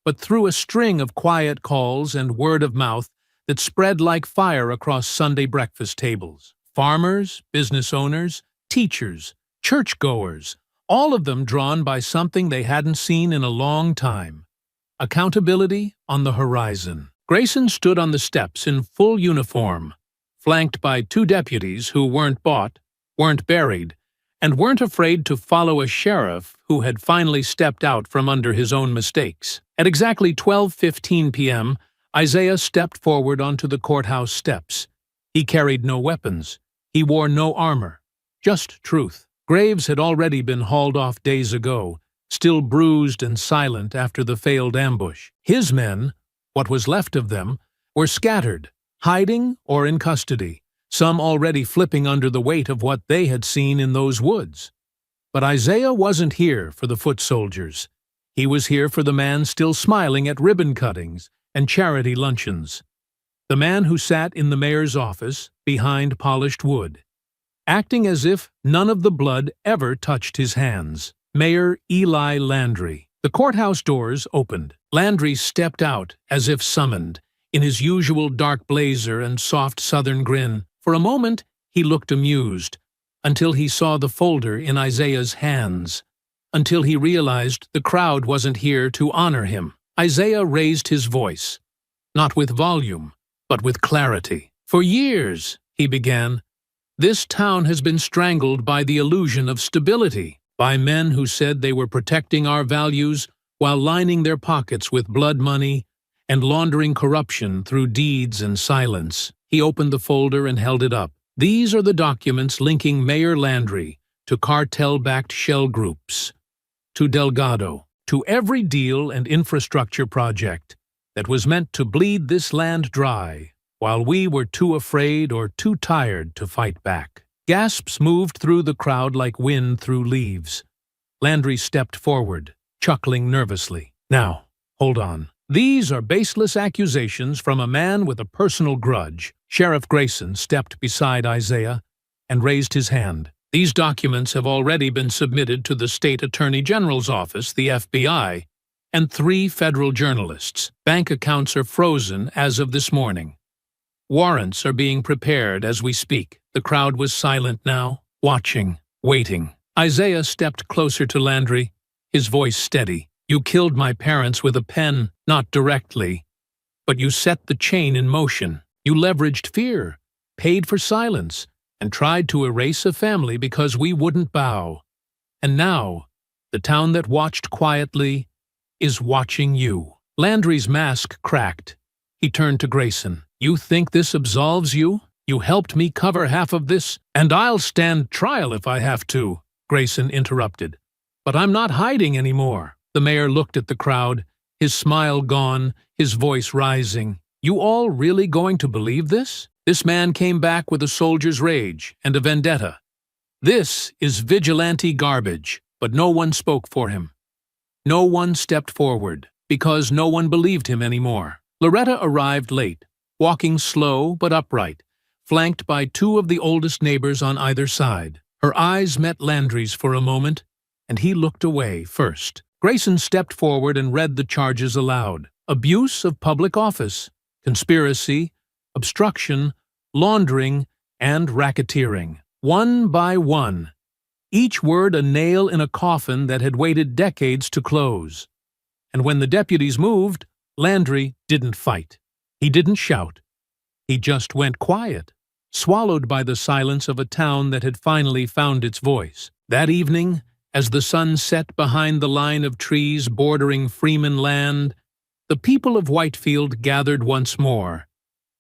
but through a string of quiet calls and word of mouth that spread like fire across Sunday breakfast tables. Farmers, business owners, teachers, churchgoers, all of them drawn by something they hadn't seen in a long time. Accountability on the horizon. Grayson stood on the steps in full uniform, flanked by two deputies who weren't bought, weren't buried, and weren't afraid to follow a sheriff who had finally stepped out from under his own mistakes. At exactly 12:15 p.m., Isaiah stepped forward onto the courthouse steps. He carried no weapons. He wore no armor. Just truth. Graves had already been hauled off days ago, still bruised and silent after the failed ambush. His men, what was left of them, were scattered, hiding or in custody, some already flipping under the weight of what they had seen in those woods. But Isaiah wasn't here for the foot soldiers. He was here for the man still smiling at ribbon cuttings and charity luncheons. The man who sat in the mayor's office behind polished wood, acting as if none of the blood ever touched his hands. Mayor Eli Landry. The courthouse doors opened. Landry stepped out as if summoned, in his usual dark blazer and soft southern grin. For a moment, he looked amused, until he saw the folder in Isaiah's hands, until he realized the crowd wasn't here to honor him. Isaiah raised his voice, not with volume, but with clarity. "For years," he began, "this town has been strangled by the illusion of stability, by men who said they were protecting our values while lining their pockets with blood money and laundering corruption through deeds and silence." He opened the folder and held it up. "These are the documents linking Mayor Landry to cartel-backed shell groups, to Delgado, to every deal and infrastructure project that was meant to bleed this land dry while we were too afraid or too tired to fight back." Gasps moved through the crowd like wind through leaves. Landry stepped forward, chuckling nervously. "Now, hold on. These are baseless accusations from a man with a personal grudge." Sheriff Grayson stepped beside Isaiah and raised his hand. "These documents have already been submitted to the State Attorney General's office, the FBI, and 3 federal journalists. Bank accounts are frozen as of this morning. Warrants are being prepared as we speak." The crowd was silent now, watching, waiting. Isaiah stepped closer to Landry, his voice steady. "You killed my parents with a pen, not directly, But you set the chain in motion. You leveraged fear, paid for silence, and tried to erase a family because we wouldn't bow. And now, the town that watched quietly is watching you." Landry's mask cracked. He turned to Grayson. "You think this absolves you? You helped me cover half of this, and I'll stand trial if I have to," Grayson interrupted. "But I'm not hiding anymore." The mayor looked at the crowd, his smile gone, his voice rising. "You all really going to believe this? This man came back with a soldier's rage and a vendetta. This is vigilante garbage." But no one spoke for him. No one stepped forward, because no one believed him anymore. Loretta arrived late, walking slow but upright, flanked by two of the oldest neighbors on either side. Her eyes met Landry's for a moment, and he looked away first. Grayson stepped forward and read the charges aloud. Abuse of public office, conspiracy, obstruction, laundering, and racketeering. One by one, each word a nail in a coffin that had waited decades to close. And when the deputies moved, Landry didn't fight. He didn't shout. He just went quiet, swallowed by the silence of a town that had finally found its voice. That evening, as the sun set behind the line of trees bordering Freeman land, the people of Whitefield gathered once more,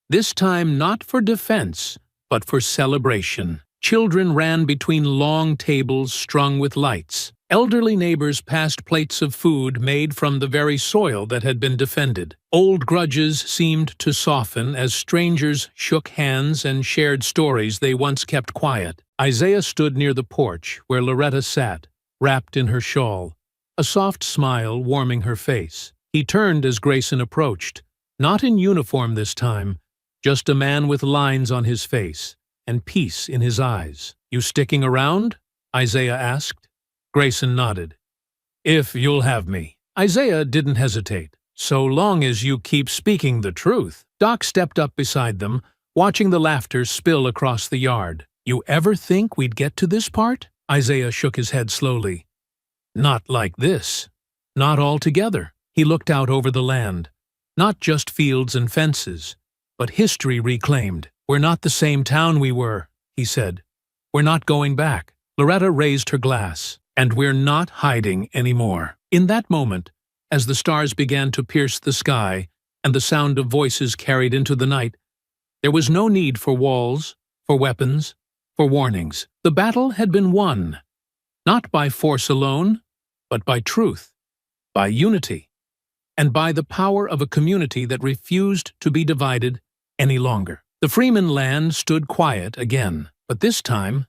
this time not for defense, but for celebration. Children ran between long tables strung with lights. Elderly neighbors passed plates of food made from the very soil that had been defended. Old grudges seemed to soften as strangers shook hands and shared stories they once kept quiet. Isaiah stood near the porch where Loretta sat, wrapped in her shawl, a soft smile warming her face. He turned as Grayson approached, not in uniform this time, just a man with lines on his face and peace in his eyes. "You sticking around?" Isaiah asked. Grayson nodded. "If you'll have me." Isaiah didn't hesitate. "So long as you keep speaking the truth." Doc stepped up beside them, watching the laughter spill across the yard. "You ever think we'd get to this part?" Isaiah shook his head slowly. "Not like this. Not altogether." He looked out over the land. Not just fields and fences, but history reclaimed. "We're not the same town we were," he said. "We're not going back." Loretta raised her glass. "And we're not hiding anymore." In that moment, as the stars began to pierce the sky and the sound of voices carried into the night, there was no need for walls, for weapons, for warnings. The battle had been won, not by force alone, but by truth, by unity, and by the power of a community that refused to be divided any longer. The Freeman land stood quiet again, but this time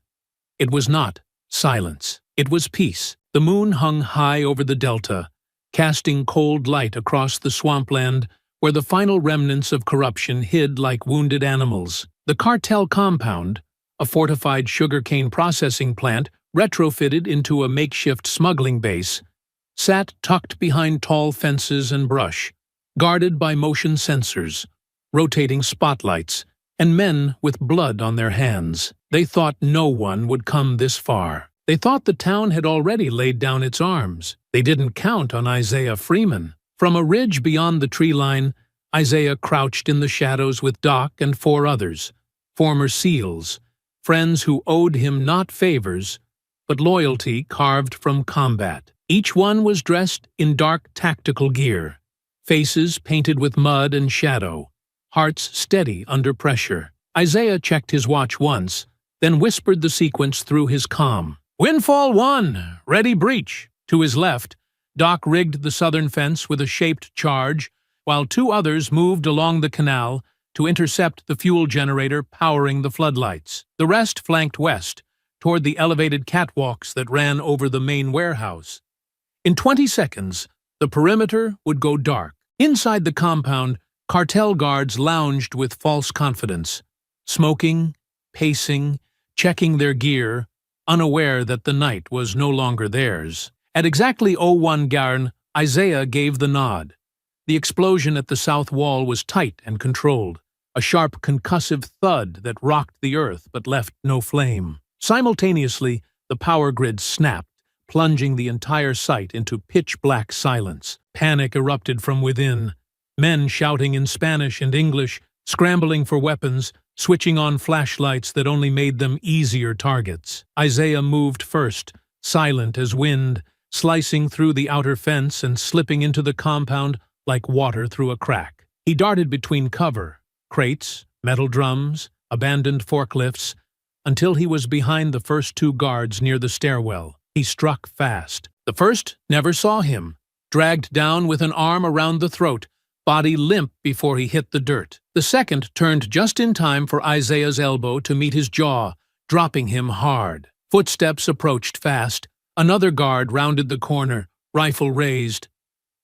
it was not silence. It was peace. The moon hung high over the delta, casting cold light across the swampland where the final remnants of corruption hid like wounded animals. The cartel compound, a fortified sugarcane processing plant retrofitted into a makeshift smuggling base, sat tucked behind tall fences and brush, guarded by motion sensors, rotating spotlights, and men with blood on their hands. They thought no one would come this far. They thought the town had already laid down its arms. They didn't count on Isaiah Freeman. From a ridge beyond the tree line, Isaiah crouched in the shadows with Doc and 4 others, former SEALs, friends who owed him not favors, but loyalty carved from combat. Each one was dressed in dark tactical gear, faces painted with mud and shadow, hearts steady under pressure. Isaiah checked his watch once, then whispered the sequence through his comm. "Windfall 1, ready breach." To his left, Doc rigged the southern fence with a shaped charge, while 2 others moved along the canal to intercept the fuel generator powering the floodlights. The rest flanked west, toward the elevated catwalks that ran over the main warehouse. In 20 seconds, the perimeter would go dark. Inside the compound, cartel guards lounged with false confidence, smoking, pacing, checking their gear, unaware that the night was no longer theirs. At exactly 01 Garn, Isaiah gave the nod. The explosion at the south wall was tight and controlled, a sharp concussive thud that rocked the earth but left no flame. Simultaneously, the power grid snapped, plunging the entire site into pitch-black silence. Panic erupted from within. Men shouting in Spanish and English, scrambling for weapons, switching on flashlights that only made them easier targets. Isaiah moved first, silent as wind, slicing through the outer fence and slipping into the compound like water through a crack. He darted between cover, crates, metal drums, abandoned forklifts, until he was behind the first two guards near the stairwell. He struck fast. The first never saw him, dragged down with an arm around the throat, body limp before he hit the dirt. The second turned just in time for Isaiah's elbow to meet his jaw, dropping him hard. Footsteps approached fast. Another guard rounded the corner, rifle raised.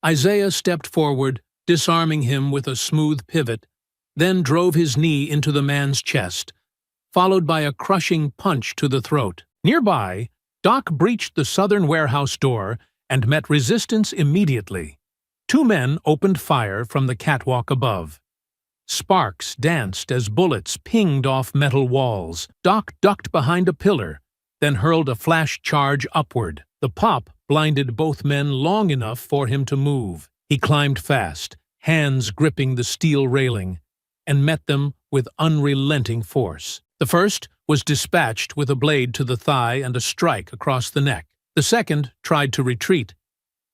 Isaiah stepped forward, disarming him with a smooth pivot, then drove his knee into the man's chest, followed by a crushing punch to the throat. Nearby, Doc breached the southern warehouse door and met resistance immediately. Two men opened fire from the catwalk above. Sparks danced as bullets pinged off metal walls. Doc ducked behind a pillar, then hurled a flash charge upward. The pop blinded both men long enough for him to move. He climbed fast, hands gripping the steel railing, and met them with unrelenting force. The first was dispatched with a blade to the thigh and a strike across the neck. The second tried to retreat.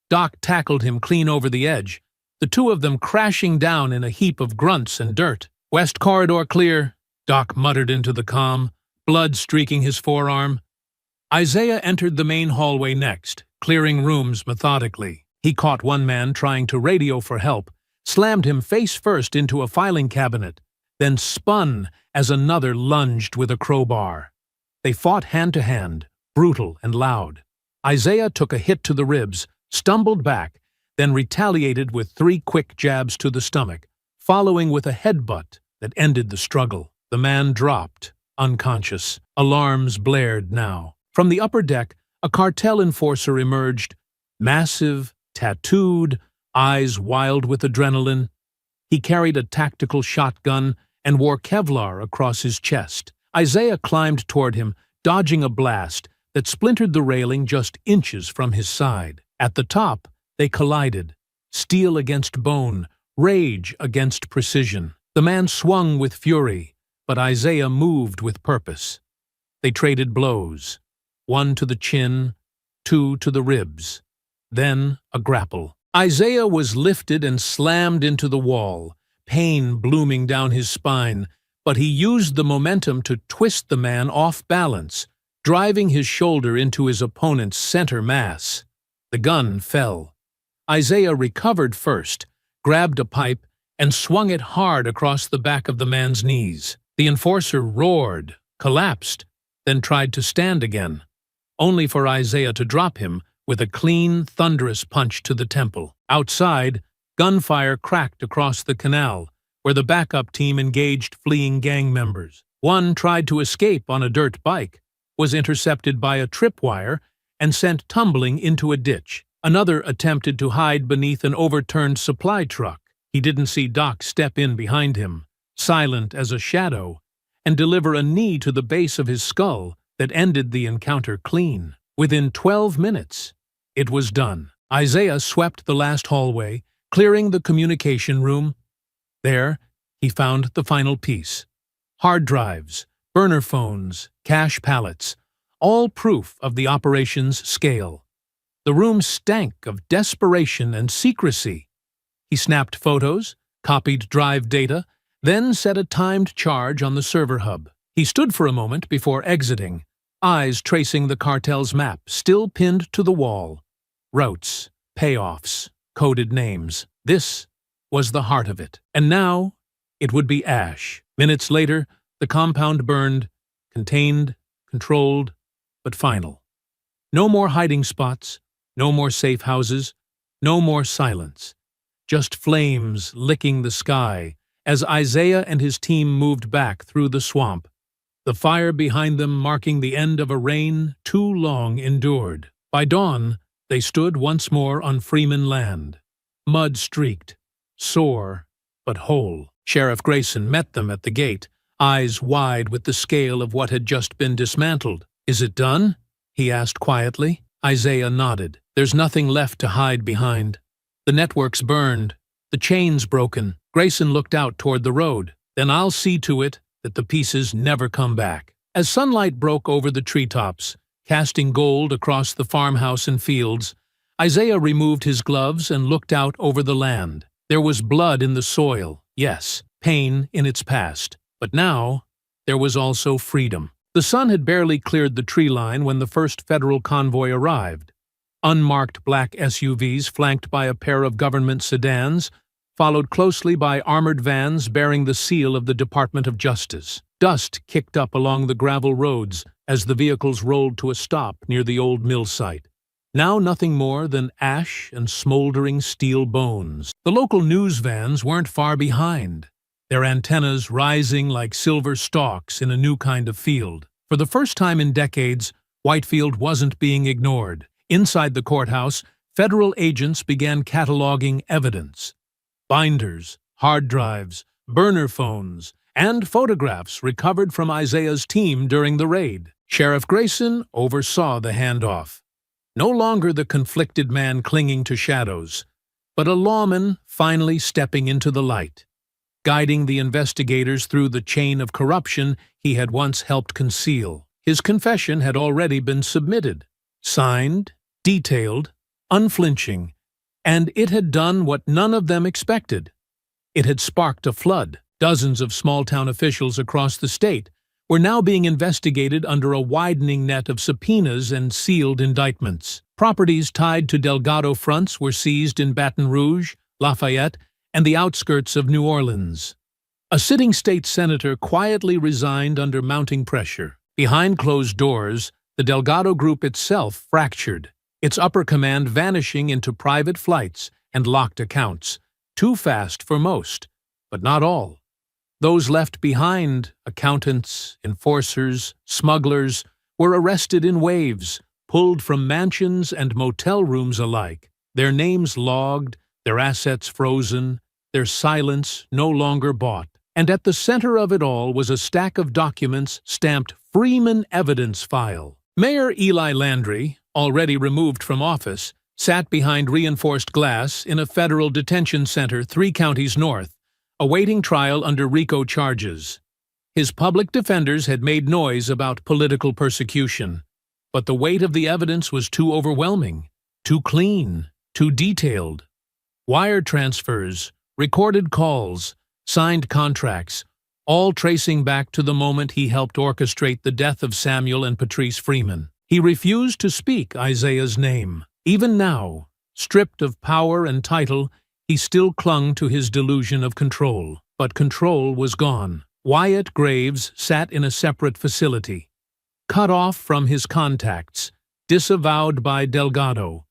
Doc tackled him clean over the edge, the two of them crashing down in a heap of grunts and dirt. "West corridor clear," Doc muttered into the comm, blood streaking his forearm. Isaiah entered the main hallway next, clearing rooms methodically. He caught one man trying to radio for help, slammed him face first into a filing cabinet, then spun as another lunged with a crowbar. They fought hand to hand, brutal and loud. Isaiah took a hit to the ribs, stumbled back, then retaliated with 3 quick jabs to the stomach, following with a headbutt that ended the struggle. The man dropped, unconscious. Alarms blared now. From the upper deck, a cartel enforcer emerged, massive, tattooed, eyes wild with adrenaline. He carried a tactical shotgun and wore Kevlar across his chest. Isaiah climbed toward him, dodging a blast that splintered the railing just inches from his side. At the top, they collided, steel against bone, rage against precision. The man swung with fury, but Isaiah moved with purpose. They traded blows, 1 to the chin, 2 to the ribs, then a grapple. Isaiah was lifted and slammed into the wall, pain blooming down his spine, but he used the momentum to twist the man off balance, driving his shoulder into his opponent's center mass. The gun fell. Isaiah recovered first, grabbed a pipe, and swung it hard across the back of the man's knees. The enforcer roared, collapsed, then tried to stand again, only for Isaiah to drop him with a clean, thunderous punch to the temple. Outside, gunfire cracked across the canal, where the backup team engaged fleeing gang members. One tried to escape on a dirt bike, was intercepted by a tripwire, and sent tumbling into a ditch. Another attempted to hide beneath an overturned supply truck. He didn't see Doc step in behind him, silent as a shadow, and deliver a knee to the base of his skull that ended the encounter clean. Within 12 minutes, it was done. Isaiah swept the last hallway, clearing the communication room. There, he found the final piece. Hard drives, burner phones, cache pallets, all proof of the operation's scale. The room stank of desperation and secrecy. He snapped photos, copied drive data, then set a timed charge on the server hub. He stood for a moment before exiting, eyes tracing the cartel's map, still pinned to the wall. Routes, payoffs, coded names. This was the heart of it. And now, it would be ash. Minutes later, the compound burned, contained, controlled, but final. No more hiding spots, no more safe houses, no more silence. Just flames licking the sky as Isaiah and his team moved back through the swamp, the fire behind them marking the end of a reign too long endured. By dawn, they stood once more on Freeman land, mud-streaked, sore, but whole. Sheriff Grayson met them at the gate, eyes wide with the scale of what had just been dismantled. "Is it done?" he asked quietly. Isaiah nodded. "There's nothing left to hide behind. The network's burned, The chain's broken. Grayson looked out toward the road. Then I'll see to it that the pieces never come back. As sunlight broke over the treetops, casting gold across the farmhouse and fields, Isaiah removed his gloves and looked out over the land. There was blood in the soil, yes, pain in its past. But now, there was also freedom. The sun had barely cleared the tree line when the first federal convoy arrived. Unmarked black SUVs flanked by a pair of government sedans, followed closely by armored vans bearing the seal of the Department of Justice. Dust kicked up along the gravel roads as the vehicles rolled to a stop near the old mill site. Now nothing more than ash and smoldering steel bones. The local news vans weren't far behind, their antennas rising like silver stalks in a new kind of field. For the first time in decades, Whitefield wasn't being ignored. Inside the courthouse, federal agents began cataloging evidence. Binders, hard drives, burner phones, and photographs recovered from Isaiah's team during the raid. Sheriff Grayson oversaw the handoff. No longer the conflicted man clinging to shadows, but a lawman finally stepping into the light, guiding the investigators through the chain of corruption he had once helped conceal. His confession had already been submitted, signed, detailed, unflinching, and it had done what none of them expected. It had sparked a flood. Dozens of small-town officials across the state were now being investigated under a widening net of subpoenas and sealed indictments. Properties tied to Delgado fronts were seized in Baton Rouge, Lafayette, and the outskirts of New Orleans. A sitting state senator quietly resigned under mounting pressure. Behind closed doors, the Delgado group itself fractured, its upper command vanishing into private flights and locked accounts, too fast for most, but not all. Those left behind, accountants, enforcers, smugglers, were arrested in waves, pulled from mansions and motel rooms alike, their names logged, their assets frozen, their silence no longer bought. And at the center of it all was a stack of documents stamped Freeman Evidence File. Mayor Eli Landry, already removed from office, sat behind reinforced glass in a federal detention center 3 counties north, awaiting trial under RICO charges. His public defenders had made noise about political persecution, but the weight of the evidence was too overwhelming, too clean, too detailed. Wire transfers, recorded calls, signed contracts, all tracing back to the moment he helped orchestrate the death of Samuel and Patrice Freeman. He refused to speak Isaiah's name. Even now, stripped of power and title, he still clung to his delusion of control. But control was gone. Wyatt Graves sat in a separate facility, cut off from his contacts, disavowed by Delgado,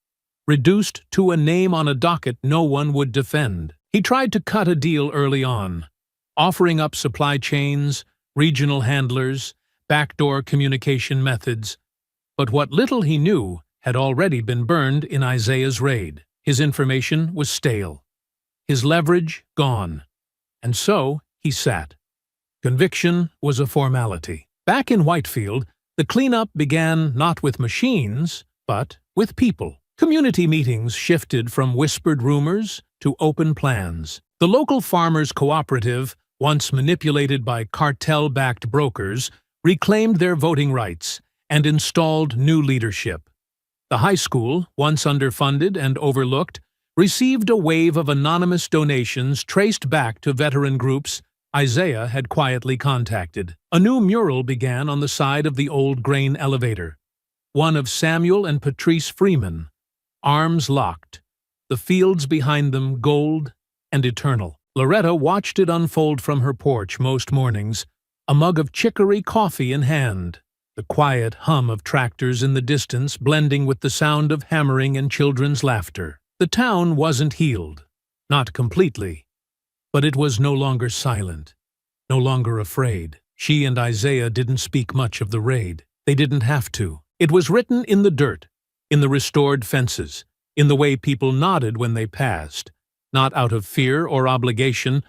reduced to a name on a docket no one would defend. He tried to cut a deal early on, offering up supply chains, regional handlers, backdoor communication methods, but what little he knew had already been burned in Isaiah's raid. His information was stale, his leverage gone, and so he sat. Conviction was a formality. Back in Whitefield, the cleanup began not with machines, but with people. Community meetings shifted from whispered rumors to open plans. The local farmers' cooperative, once manipulated by cartel-backed brokers, reclaimed their voting rights and installed new leadership. The high school, once underfunded and overlooked, received a wave of anonymous donations traced back to veteran groups Isaiah had quietly contacted. A new mural began on the side of the old grain elevator, one of Samuel and Patrice Freeman, arms locked, the fields behind them gold and eternal. Loretta watched it unfold from her porch most mornings, a mug of chicory coffee in hand, the quiet hum of tractors in the distance blending with the sound of hammering and children's laughter. The town wasn't healed, not completely, but it was no longer silent, no longer afraid. She and Isaiah didn't speak much of the raid. They didn't have to. It was written in the dirt, in the restored fences, in the way people nodded when they passed, not out of fear or obligation,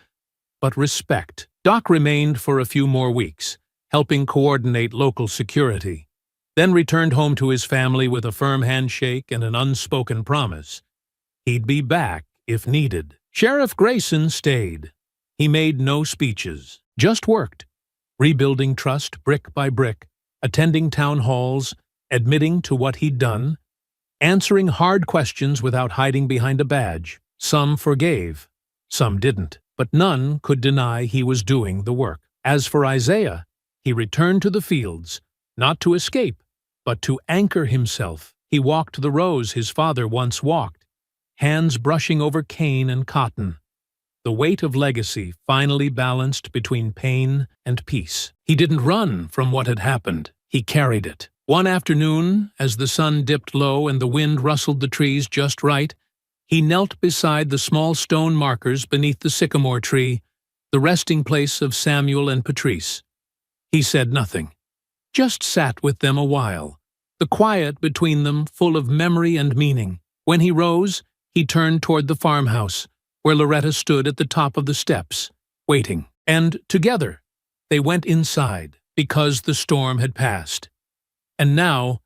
but respect. Doc remained for a few more weeks, helping coordinate local security, then returned home to his family with a firm handshake and an unspoken promise. He'd be back if needed. Sheriff Grayson stayed. He made no speeches, just worked, rebuilding trust brick by brick, attending town halls, admitting to what he'd done, answering hard questions without hiding behind a badge. Some forgave, some didn't, but none could deny he was doing the work. As for Isaiah, he returned to the fields, not to escape, but to anchor himself. He walked the rows his father once walked, hands brushing over cane and cotton. The weight of legacy finally balanced between pain and peace. He didn't run from what had happened. He carried it. One afternoon, as the sun dipped low and the wind rustled the trees just right, he knelt beside the small stone markers beneath the sycamore tree, the resting place of Samuel and Patrice. He said nothing, just sat with them a while, the quiet between them full of memory and meaning. When he rose, he turned toward the farmhouse, where Loretta stood at the top of the steps, waiting. And together, they went inside, because the storm had passed. And now,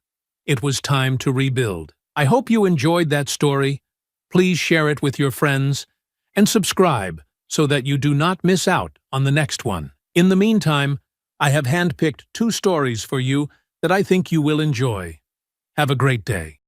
it was time to rebuild. I hope you enjoyed that story. Please share it with your friends, and subscribe so that you do not miss out on the next one. In the meantime, I have handpicked 2 stories for you that I think you will enjoy. Have a great day.